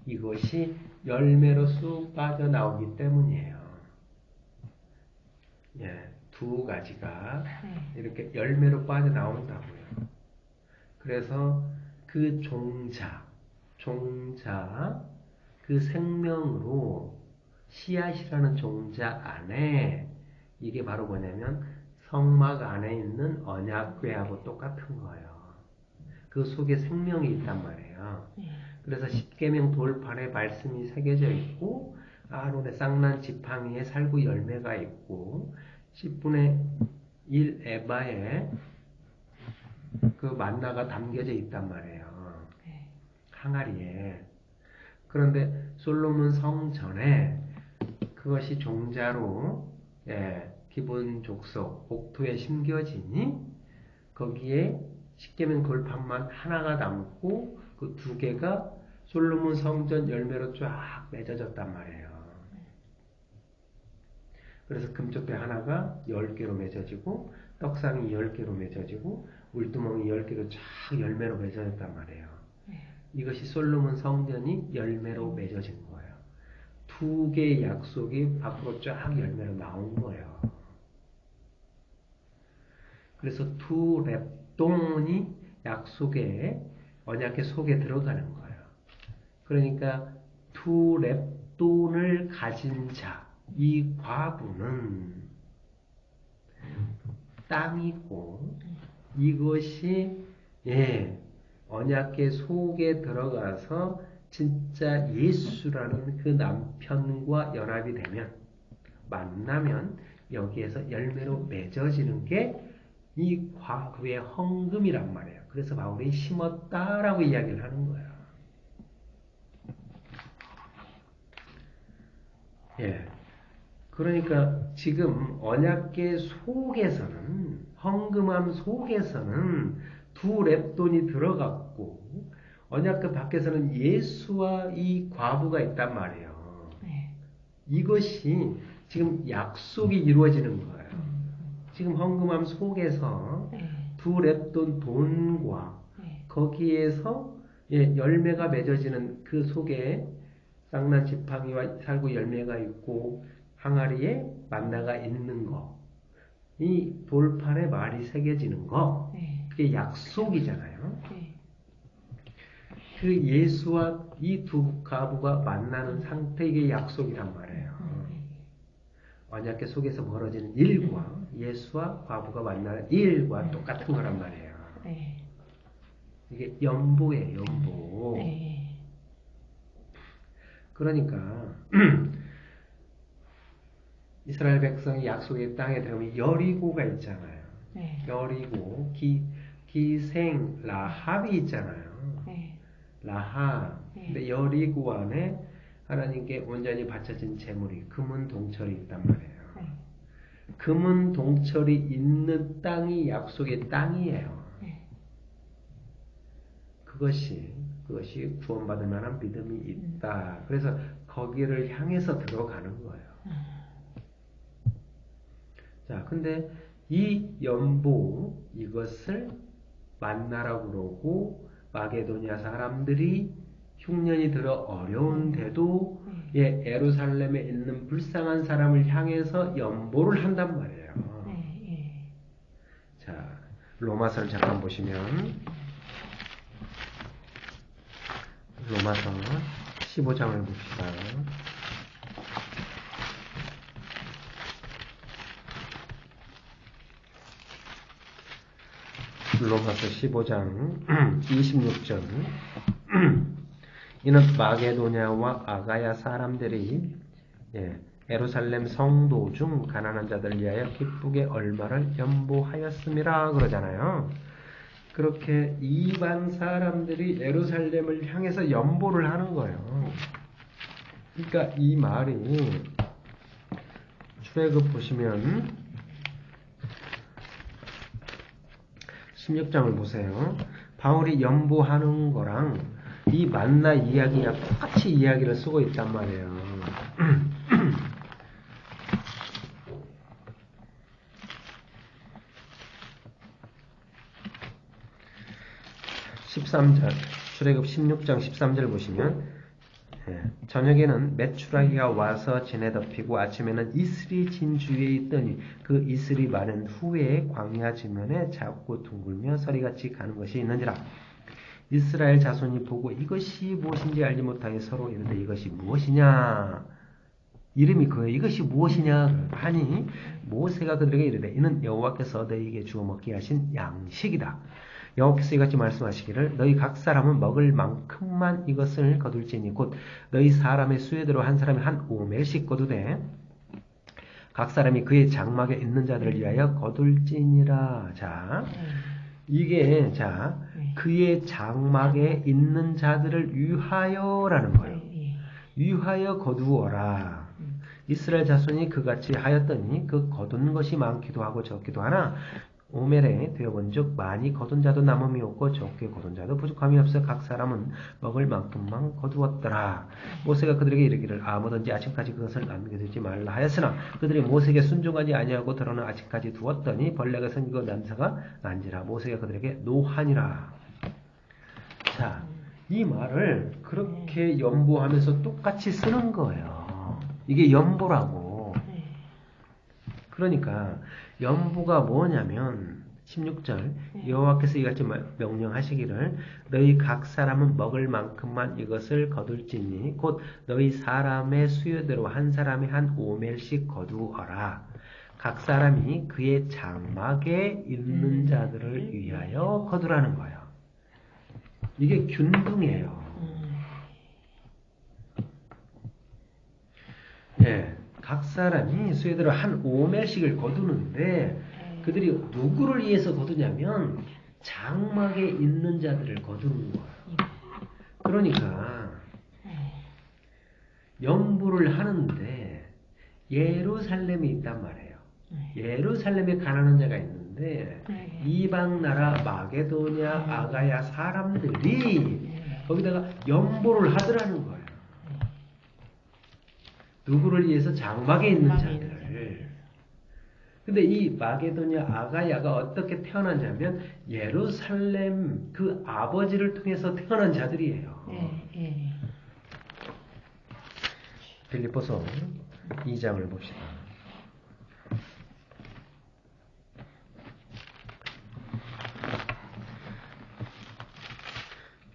이것이 열매로 쑥 빠져나오기 때문이에요. 두 가지가 이렇게 열매로 빠져나온다고요. 그래서 그 종자, 그 생명으로 씨앗이라는 종자 안에 이게 바로 뭐냐면 성막 안에 있는 언약궤하고 똑같은 거예요. 그 속에 생명이 있단 말이에요. 그래서 십계명 돌판에 말씀이 새겨져 있고 아론의 쌍난 지팡이에 살구 열매가 있고 10분의 1 에바에 그 만나가 담겨져 있단 말이에요. 항아리에. 그런데 솔로몬 성전에 그것이 종자로 기본 족속 복토에 심겨지니 거기에 십계명 돌판만 하나가 남고 그 두 개가 솔로몬 성전 열매로 쫙 맺어졌단 말이에요. 그래서 금쪽배 하나가 10개로 맺어지고 떡상이 10개로 맺어지고 울두멍이 10개로 쫙 열매로 맺어졌단 말이에요. 이것이 솔로몬 성전이 열매로 맺어진 거예요. 두 개의 약속이 밖으로 쫙 열매로 나온 거예요. 그래서 두 랩돈이 약속의 언약의 속에 들어가는 거예요. 그러니까 두 랩돈을 가진 자, 이 과부는 땅이고 이것이 언약궤 속에 들어가서 진짜 예수라는 그 남편과 연합이 되면 만나면 여기에서 열매로 맺어지는 게 이 과부의 헌금이란 말이에요. 그래서 바울이 심었다라고 이야기를 하는 거예요. 그러니까 지금 언약궤 속에서는 헌금함 속에서는 두 랩돈이 들어갔고 언약궤 밖에서는 예수와 이 과부가 있단 말이에요. 이것이 지금 약속이 이루어지는 거예요. 지금 헌금함 속에서 두 랩돈 돈과 거기에서 열매가 맺어지는 그 속에 쌍난 지팡이와 살구 열매가 있고 항아리에 만나가 있는 거, 이 돌판에 말이 새겨지는 거, 그게 약속이잖아요. 그 예수와 이 두 가부가 만나는 상태, 이게 약속이란 말이에요. 언약궤 속에서 벌어지는 일과 예수와 과부가 만나는 일과 똑같은 거란 말이에요. 이게 연보예요, 연보. 그러니까 이스라엘 백성이 약속의 땅에 들어가면 여리고가 있잖아요. 여리고, 기생, 라합이 있잖아요. 라합. 근데 여리고 안에 하나님께 온전히 바쳐진 재물이 금은 동철이 있단 말이에요. 금은 동철이 있는 땅이 약속의 땅이에요. 그것이 구원받을 만한 믿음이 있다. 그래서 거기를 향해서 들어가는 거예요. 자, 근데 이 연보, 이것을 만나라고 그러고 마게도니아 사람들이 흉년이 들어 어려운데도 예루살렘에 있는 불쌍한 사람을 향해서 연보를 한단 말이에요. 자, 로마서를 잠깐 보시면 로마서 15장을 봅시다. 로마서 15장 26절 이는 마게도냐와 아가야 사람들이 예루살렘 성도 중 가난한 자들을 위하여 기쁘게 얼마를 연보하였음이라 그러잖아요. 그렇게 이방 사람들이 예루살렘을 향해서 연보를 하는 거예요. 그러니까 이 말이 출애굽 보시면 16장을 보세요. 바울이 연보하는 거랑 이 만나 이야기가 똑같이 이야기를 쓰고 있단 말이에요. 13절 출애굽 16장 13절 보시면 저녁에는 메추라기가 와서 진에 덮이고 아침에는 이슬이 진 주위에 있더니 그 이슬이 마른 후에 광야 지면에 작고 둥글며 서리같이 가는 것이 있는지라. 이스라엘 자손이 보고 이것이 무엇인지 알지 못하여 서로 이르되 이것이 무엇이냐. 이름이 그거예요. 이것이 무엇이냐 하니 모세가 그들에게 이르되 이는 여호와께서 너희에게 주어 먹게 하신 양식이다. 여호와께서 이같이 말씀하시기를 너희 각 사람은 먹을 만큼만 이것을 거둘지니 곧 너희 사람의 수요대로 한 사람이 한 오멜씩 거두되 각 사람이 그의 장막에 있는 자들을 위하여 거둘지니라. 자, 이게 자 그의 장막에 있는 자들을 위하여라는 거예요. 위하여 거두어라. 이스라엘 자손이 그같이 하였더니 그 거둔 것이 많기도 하고 적기도 하나 오멜에 되어본즉 많이 거둔 자도 남음이 없고 적게 거둔 자도 부족함이 없어 각 사람은 먹을 만큼만 거두었더라. 모세가 그들에게 이르기를 아무든지 아침까지 그것을 남겨두지 말라 하였으나 그들이 모세에게 순종하지 아니하고 더러는 아침까지 두었더니 벌레가 생기고 냄새가 난지라. 모세가 그들에게 노하니라. 자, 이 말을 그렇게 연보하면서 똑같이 쓰는 거예요. 이게 연보라고. 그러니까 연보가 뭐냐면 16절 여호와께서 이같이 명령하시기를 너희 각 사람은 먹을 만큼만 이것을 거둘지니 곧 너희 사람의 수요대로 한 사람이 한 오멜씩 거두어라. 각 사람이 그의 장막에 있는 자들을 위하여 거두라는 거예요. 이게 균등이에요. 예, 각 사람이 수요대로 한 오멜씩을 거두는데 그들이 누구를 위해서 거두냐면 장막에 있는 자들을 거두는 거예요. 그러니까 연보를 하는데 예루살렘이 있단 말이에요. 예루살렘에 가난한 자가 있는데 이방 나라 마게도냐 아가야 사람들이 거기다가 연보를 하더라는 거예요. 누구를 위해서 장막에 있는 자들. 근데 이 마게도냐 아가야가 어떻게 태어났냐면 예루살렘 그 아버지를 통해서 태어난 자들이에요. 빌립보서 2장을 봅시다.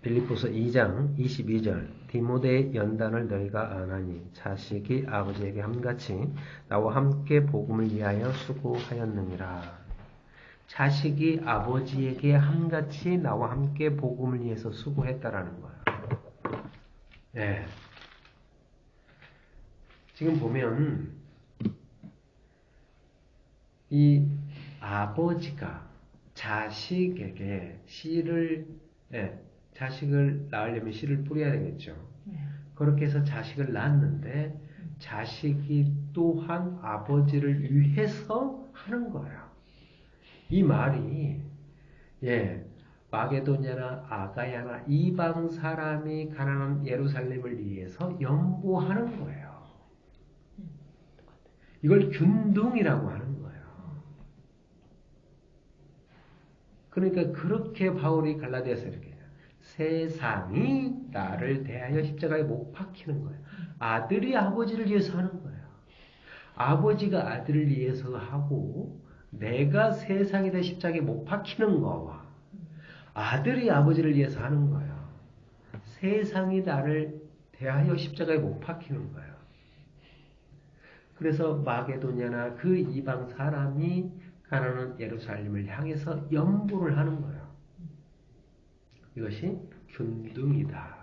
빌립보서 2장 22절 디모데의 연단을 너희가 아나니 자식이 아버지에게 함같이 나와 함께 복음을 위하여 수고하였느니라. 자식이 아버지에게 함같이 나와 함께 복음을 위해서 수고했다라는 거야. 네. 지금 보면 이 아버지가 자식에게 씨를 자식을 낳으려면 씨를 뿌려야 되겠죠. 그렇게 해서 자식을 낳았는데 자식이 또한 아버지를 위해서 하는 거예요. 이 말이 마게도냐나 아가야나 이방 사람이 가난한 예루살렘을 위해서 연보하는 거예요. 이걸 균등이라고 하는 거예요. 그러니까 그렇게 바울이 갈라디아서 이렇게 세상이 나를 대하여 십자가에 못 박히는 거예요. 아들이 아버지를 위해서 하는 거예요. 아버지가 아들을 위해서 하고 내가 세상에 십자가에 못 박히는 거와 아들이 아버지를 위해서 하는 거예요. 세상이 나를 대하여 십자가에 못 박히는 거예요. 그래서 마게도냐나 그 이방 사람이 가나안 예루살렘을 향해서 연보를 하는 거예요. 이것이 균등이다.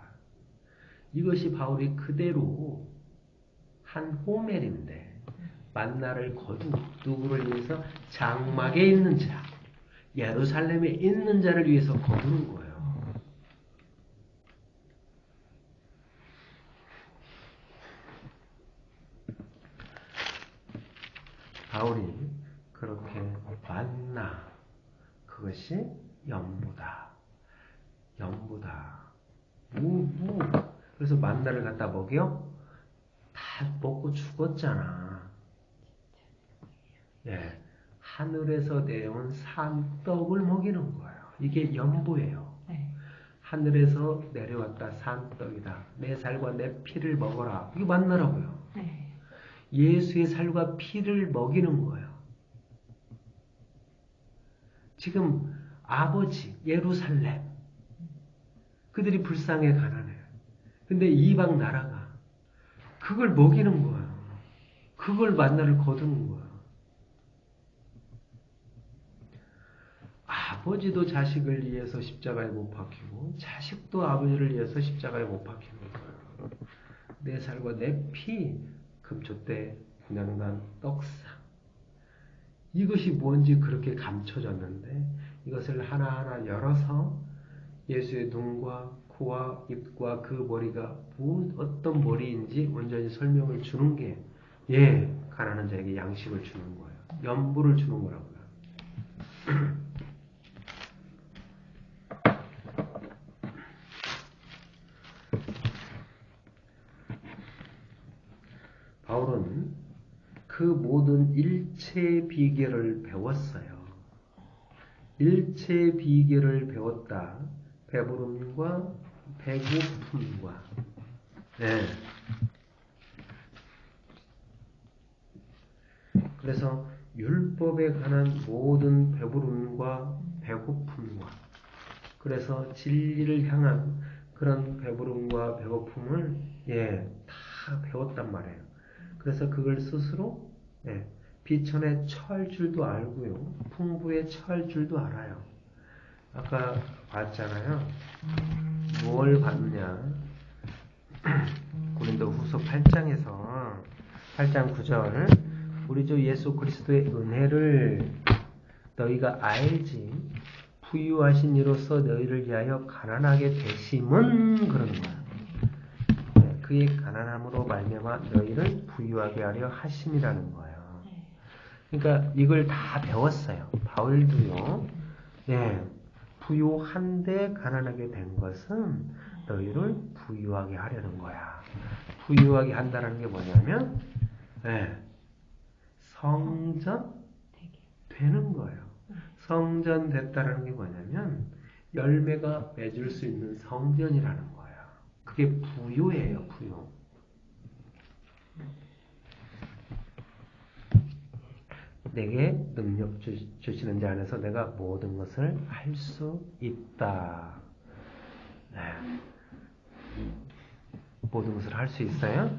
이것이 바울이 그대로 한 호멜인데 만나를 거두 누구를 위해서 장막에 있는 자, 예루살렘에 있는 자를 위해서 거두는 거예요. 바울이 그렇게 만나 그것이 연보다. 연보다. 그래서 만나를 갖다 먹여? 다 먹고 죽었잖아. 예, 하늘에서 내려온 산떡을 먹이는 거예요. 이게 연보예요. 하늘에서 내려왔다 산떡이다. 내 살과 내 피를 먹어라. 이게 만나라고요. 예수의 살과 피를 먹이는 거예요. 지금 아버지 예루살렘 그들이 불쌍해 가난해요. 근데 이방 나라가 그걸 먹이는 거예요. 그걸 만나를 거두는 거예요. 아버지도 자식을 위해서 십자가에 못 박히고 자식도 아버지를 위해서 십자가에 못 박히는 거예요. 내 살과 내 피 금초 때 분향난 떡상 이것이 뭔지 그렇게 감춰졌는데 이것을 하나하나 열어서 예수의 눈과 코와 입과 그 머리가 어떤 머리인지 온전히 설명을 주는 게 가난한 자에게 양식을 주는 거예요. 연보를 주는 거라고요. 바울은 그 모든 일체의 비결을 배웠어요. 일체의 비결을 배웠다. 배부름과 배고픔과 그래서 율법에 관한 모든 배부름과 배고픔과 그래서 진리를 향한 그런 배부름과 배고픔을 다 배웠단 말이에요. 그래서 그걸 스스로 비천에 처할 줄도 알고요. 풍부에 처할 줄도 알아요. 아까 봤잖아요. 뭘 봤느냐. 고린도후서 8장에서 8장 9절 우리 주 예수 그리스도의 은혜를 너희가 알지 부유하신 이로써 너희를 위하여 가난하게 되심은 그런 거야. 그의 가난함으로 말미암아 너희를 부유하게 하려 하심이라는 거예요. 그러니까 이걸 다 배웠어요. 바울도요. 부유한데 가난하게 된 것은 너희를 부유하게 하려는 거야. 부유하게 한다는 게 뭐냐면 성전 되는 거예요. 성전 됐다는 게 뭐냐면 열매가 맺을 수 있는 성전이라는 거예요. 그게 부유예요, 부유. 내게 능력 주시는 자 안에서 내가 모든 것을 할 수 있다. 모든 것을 할 수 있어요?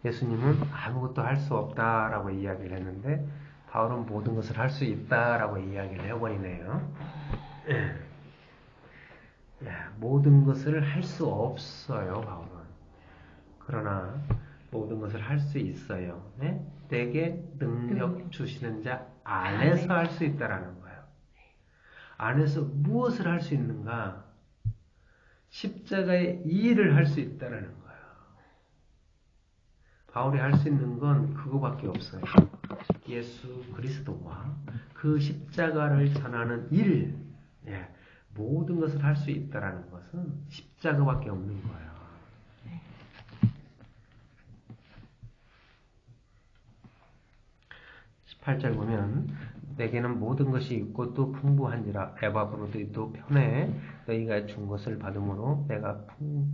예수님은 아무것도 할 수 없다라고 이야기를 했는데 바울은 모든 것을 할 수 있다라고 이야기를 해버리네요. 모든 것을 할 수 없어요, 바울은. 그러나 모든 것을 할 수 있어요. 내게 능력 주시는 자 안에서 할 수 있다라는 거예요. 안에서 무엇을 할 수 있는가? 십자가의 일을 할 수 있다라는 거예요. 바울이 할 수 있는 건 그거밖에 없어요. 예수 그리스도와 그 십자가를 전하는 일, 모든 것을 할 수 있다라는 것은 십자가밖에 없는 거예요. 18절 보면 내게는 모든 것이 있고 또 풍부한지라 에바브로도 또 편해 너희가 준 것을 받음으로 내가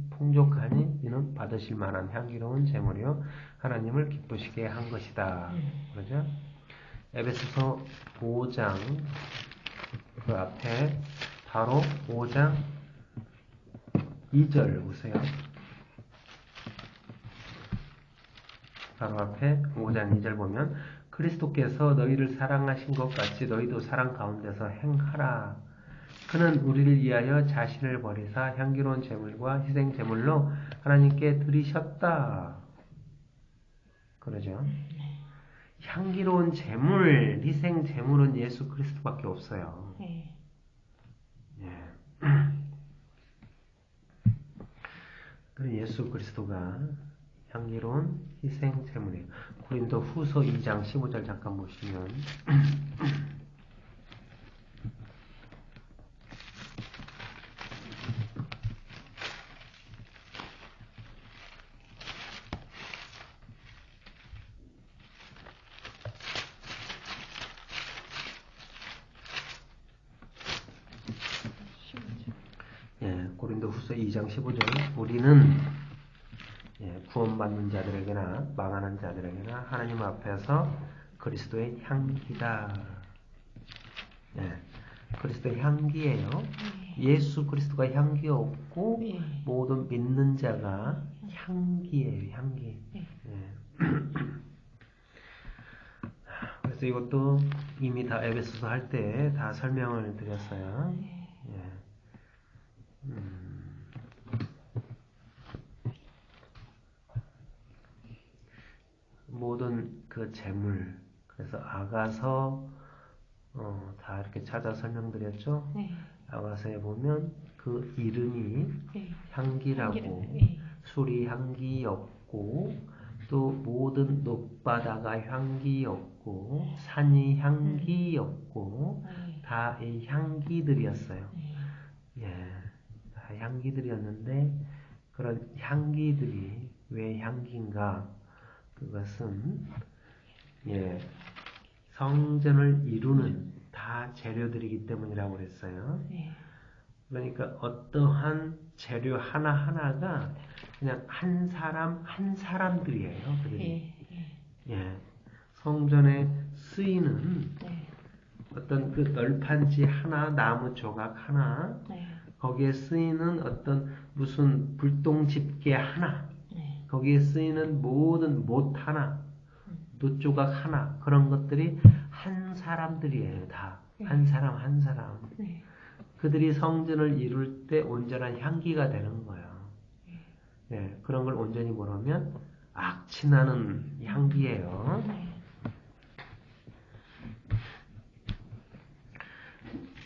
풍족하니 이는 받으실 만한 향기로운 제물이요 하나님을 기쁘시게 한 것이다. 그러죠? 에베소서 5장 그 앞에 바로 5장 2절 보세요. 바로 앞에 5장 2절 보면 그리스도께서 너희를 사랑하신 것 같이 너희도 사랑 가운데서 행하라. 그는 우리를 위하여 자신을 버리사 향기로운 제물과 희생 제물로 하나님께 드리셨다. 그러죠. 향기로운 제물, 희생 제물은 예수 그리스도밖에 없어요. 네. 예. 그럼 예수 그리스도가 향기로운 희생 제물이에요. 고린도 후서 2장 15절 잠깐 보시면 고린도 후서 2장 15절 우리는 구원받는 자들에게나 망하는 자들에게나 하나님 앞에서 그리스도의 향기다. 그리스도의 향기예요. 예수 그리스도가 향기 없고 모든 믿는 자가 향기예요. 향기. 그래서 이것도 이미 다 에베소서 할 때 다 설명을 드렸어요. 모든 그 재물, 그래서 아가서 다 이렇게 찾아 설명드렸죠. 아가서에 보면 그 이름이 향기라고, 술이 향기였고 또 모든 높바다가 향기였고 산이 향기였고 다 이 향기들이었어요. 다 향기들이었는데 그런 향기들이 왜 향기인가? 그것은 성전을 이루는 다 재료들이기 때문이라고 그랬어요. 그러니까 어떠한 재료 하나하나가 그냥 한 사람들이에요. 그들이. 성전에 쓰이는 어떤 그 널판지 하나, 나무 조각 하나, 거기에 쓰이는 어떤 무슨 불똥 집게 하나, 거기에 쓰이는 모든 못 하나, 돛 조각 하나, 그런 것들이 한 사람들이에요. 다. 한 사람 한 사람. 그들이 성전을 이룰 때 온전한 향기가 되는 거예요. 그런 걸 온전히 모르면 악취나는 향기예요.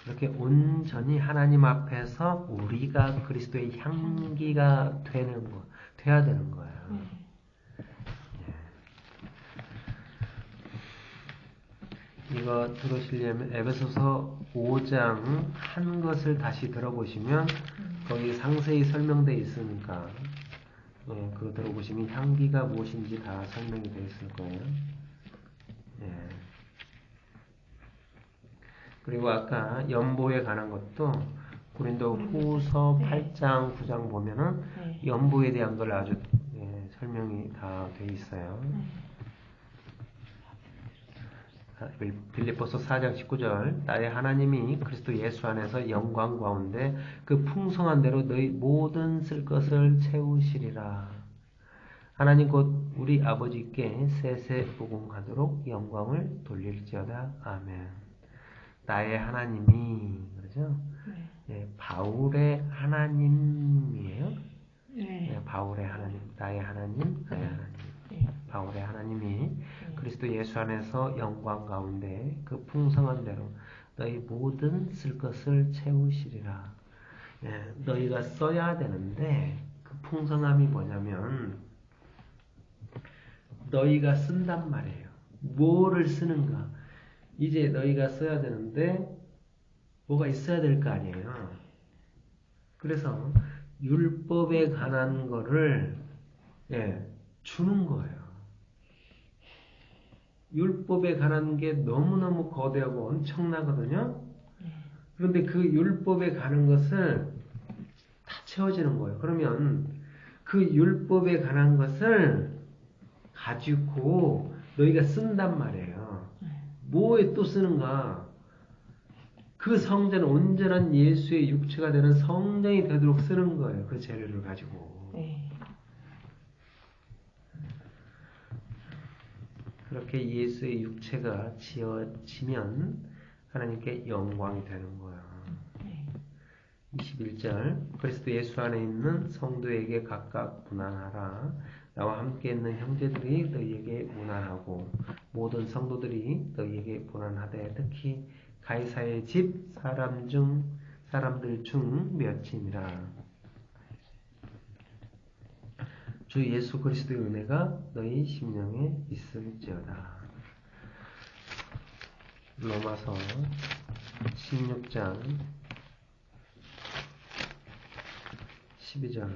그렇게 온전히 하나님 앞에서 우리가 그리스도의 향기가 돼야 되는 거예요. 이거 들으시려면 에베소서 5장 한 것을 다시 들어보시면 거기 상세히 설명되어 있으니까 그거 들어보시면 향기가 무엇인지 다 설명이 되어 있을 거예요. 그리고 아까 연보에 관한 것도 고린도 후서 8장 9장 보면은 연보에 대한 걸 아주 설명이 다 되어 있어요. 빌립보서 4장 19절 나의 하나님이 그리스도 예수 안에서 영광 가운데 그 풍성한 대로 너희 모든 쓸 것을 채우시리라. 하나님 곧 우리 아버지께 세세무궁하도록 영광을 돌릴지어다. 아멘. 나의 하나님이 그러죠? 바울의 하나님이에요. 바울의 하나님, 나의 하나님, 나의 하나님. 바울의 하나님이 그리스도 예수 안에서 영광 가운데 그 풍성한 대로 너희 모든 쓸 것을 채우시리라. 너희가 써야 되는데 그 풍성함이 뭐냐면 너희가 쓴단 말이에요. 뭐를 쓰는가? 이제 너희가 써야 되는데 뭐가 있어야 될 거 아니에요. 그래서 율법에 관한 거를 주는 거예요. 율법에 관한 게 너무너무 거대하고 엄청나거든요. 그런데 그 율법에 관한 것을 다 채워지는 거예요. 그러면 그 율법에 관한 것을 가지고 너희가 쓴단 말이에요. 뭐에 또 쓰는가? 그 성전 온전한 예수의 육체가 되는 성전이 되도록 쓰는 거예요. 그 재료를 가지고. 네. 그렇게 예수의 육체가 지어지면 하나님께 영광이 되는 거야. 네. 21절 그리스도 예수 안에 있는 성도에게 각각 문안하라. 나와 함께 있는 형제들이 너희에게 문안하고 모든 성도들이 너희에게 문안하되 특히 가이사의 집 사람들 중 몇이니라. 주 예수 그리스도의 은혜가 너희 심령에 있을지어다. 로마서 16장 12절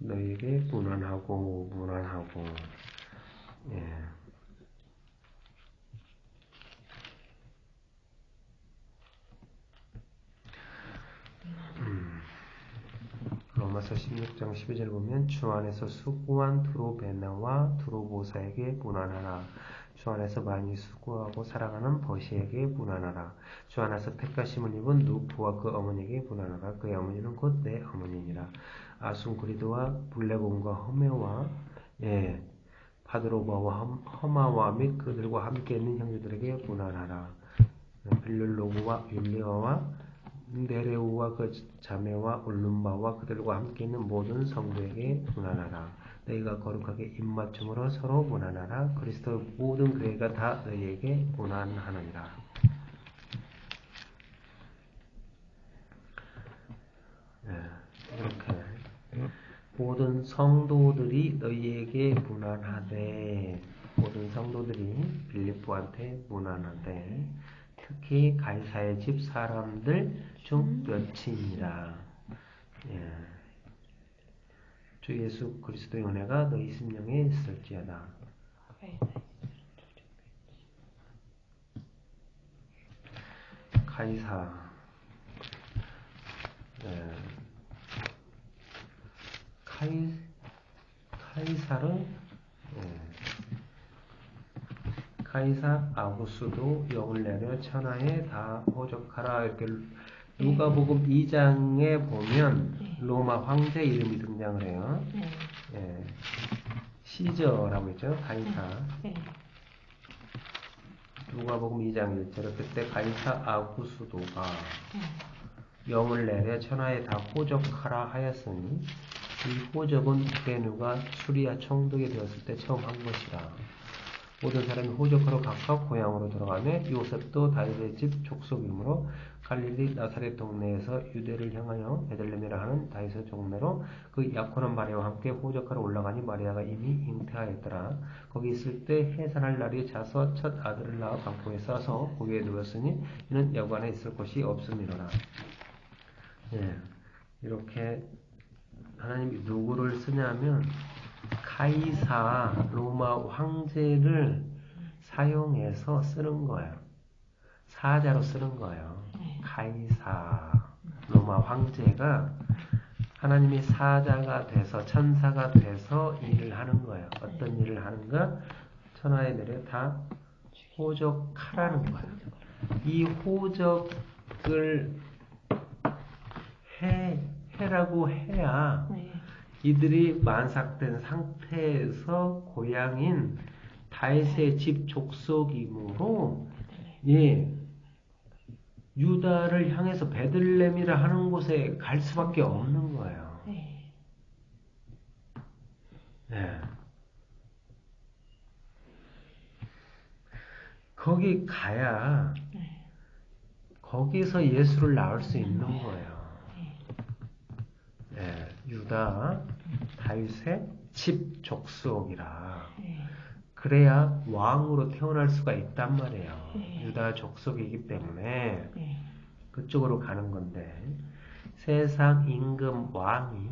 너희에게 문안하고 예. 로마서 16장 12절 보면 주 안에서 수고한 드로베나와 드로보사에게 문안하라. 주 안에서 많이 수고하고 사랑하는 버시에게 문안하라. 주 안에서 택하심을 입은 누프와 그 어머니에게 문안하라. 그의 어머니는 곧 내 어머니니라. 아순그리드와 블레곤과 허메와 바드로바와 허마와 및 그들과 함께 있는 형제들에게 문안하라. 빌룰로그와 율리아와 네레우와 그 자매와 올룸바와 그들과 함께 있는 모든 성도에게 문안하라. 너희가 거룩하게 입맞춤으로 서로 문안하라. 그리스도 모든 교회가 다 너희에게 문안하느니라. 이렇게 모든 성도들이 너희에게 문안하되 모든 성도들이 빌립보한테 문안하되 특히 가이사의 집 사람들 중 몇이니라. 주 예수 그리스도의 은혜가 너희 심령에 있을지어다. 가이사 카이사르 카이사 아구스도 영을 내려 천하에 다 호적하라. 이렇게 누가복음 2장에 보면 로마 황제 이름이 등장을 해요. 시저라고 했죠. 가이사. 누가복음 2장 1절에 그때 가이사 아구스도가 영을 내려 천하에 다 호적하라 하였으니 이 호적은 베누가 수리아 총독이 되었을 때 처음 한 것이라. 모든 사람이 호적하러 각각 고향으로 돌아가며 요셉도 다윗의 집 족속이므로 갈릴리 나사렛 동네에서 유대를 향하여 베들레헴이라 하는 다윗의 종내로 그 약혼한 마리아와 함께 호적하러 올라가니 마리아가 이미 잉태하였더라. 거기 있을 때 해산할 날이 차서 첫 아들을 낳아 방포에 싸서 고기에 누웠으니 이는 여관에 있을 곳이 없음이로라. 이렇게 하나님이 누구를 쓰냐면 카이사 로마 황제를 사용해서 쓰는 거예요. 사자로 쓰는 거예요. 카이사 로마 황제가 하나님이 사자가 돼서 천사가 돼서 일을 하는 거예요. 어떤 일을 하는가? 천하에 내려 다 호적하라는 거예요. 이 호적을 해라고 해야 이들이 만삭된 상태에서 고향인 다윗의 집 족속이므로 유다를 향해서 베들레헴이라 하는 곳에 갈 수밖에 없는 거예요. 거기 가야 거기서 예수를 낳을 수 있는 거예요. 유다 다윗의 집 족속이라. 그래야 왕으로 태어날 수가 있단 말이에요. 유다 족속이기 때문에 그쪽으로 가는 건데 세상 임금 왕이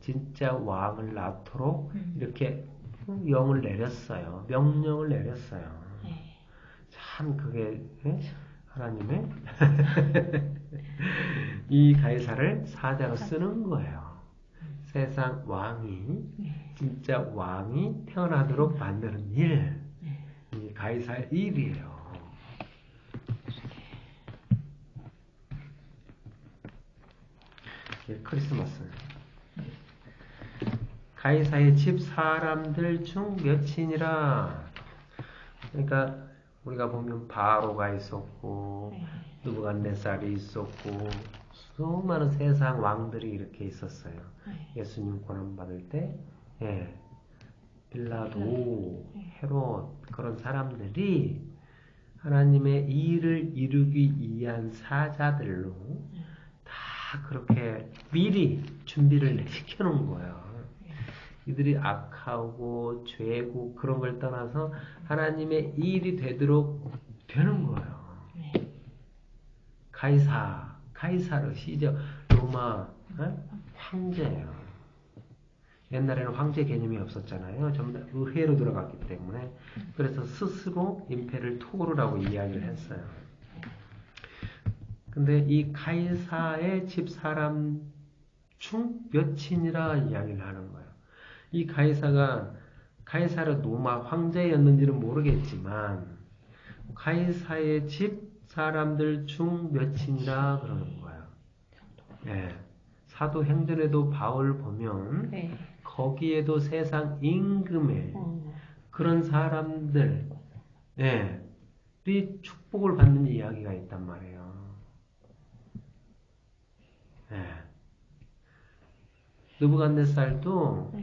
진짜 왕을 낳도록 이렇게 영을 내렸어요. 명령을 내렸어요. 네. 참 그게 하나님의 이 가이사를 사자로 쓰는 거예요. 세상 왕이 네. 진짜 왕이 태어나도록 만드는 일, 네. 이 가이사의 일이에요. 크리스마스. 가이사의 집 사람들 중 몇이니라. 그러니까 우리가 보면 바로가 있었고 네. 느부갓네살이 있었고 수많은 세상 왕들이 이렇게 있었어요. 네. 예수님 고난 받을 때, 빌라도, 헤롯 그런 사람들이 하나님의 일을 이루기 위한 사자들로 다 그렇게 미리 준비를 시켜놓은 거예요. 이들이 악하고 죄고 그런 걸 떠나서 하나님의 일이 되도록 되는 거예요. 가이사르 시저 로마 황제예요. 옛날에는 황제 개념이 없었잖아요. 전부 다 의회로 들어갔기 때문에 그래서 스스로 임페를 토르라고 이야기를 했어요. 근데 이 가이사의 집사람 중 몇이니라 이야기를 하는 거예요. 이 가이사르 로마 황제였는지는 모르겠지만 가이사의 집 사람들 중 몇이니라 그러는 거예요. 사도행전에도 바울 보면 네. 거기에도 세상 임금의 그런 사람들이 축복을 받는 이야기가 있단 말이에요. 느부갓네살도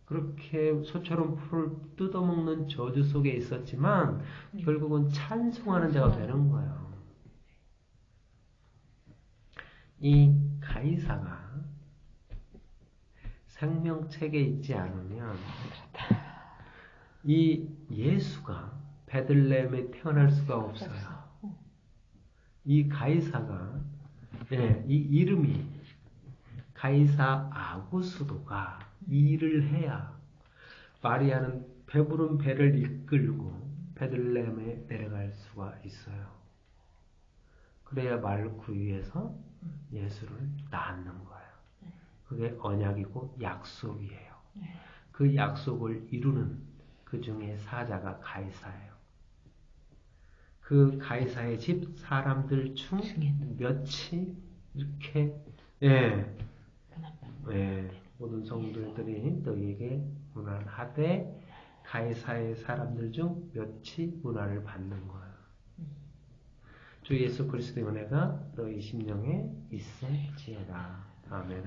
그렇게 소처럼 풀을 뜯어먹는 저주 속에 있었지만 결국은 찬송하는 자가 되는 거예요. 이 가이사가 생명책에 있지 않으면 이 예수가 베들레헴에 태어날 수가 없어요. 이 가이사가 이 이름이 가이사 아구스도가 일을 해야 마리아는 배부른 배를 이끌고 베들레헴에 내려갈 수가 있어요. 그래야 말구 위에서 예수를 낳는 거예요. 그게 언약이고 약속이에요. 그 약속을 이루는 그 중에 사자가 가이사예요. 그 가이사의 집 사람들 중 몇이 이렇게 모든 성도들이 너희에게 문안하되 가이사의 사람들 중 몇이 문안을 받는 거예요. 주 예수 그리스도의 은혜가 너희 심령에 있을지어다. 아멘.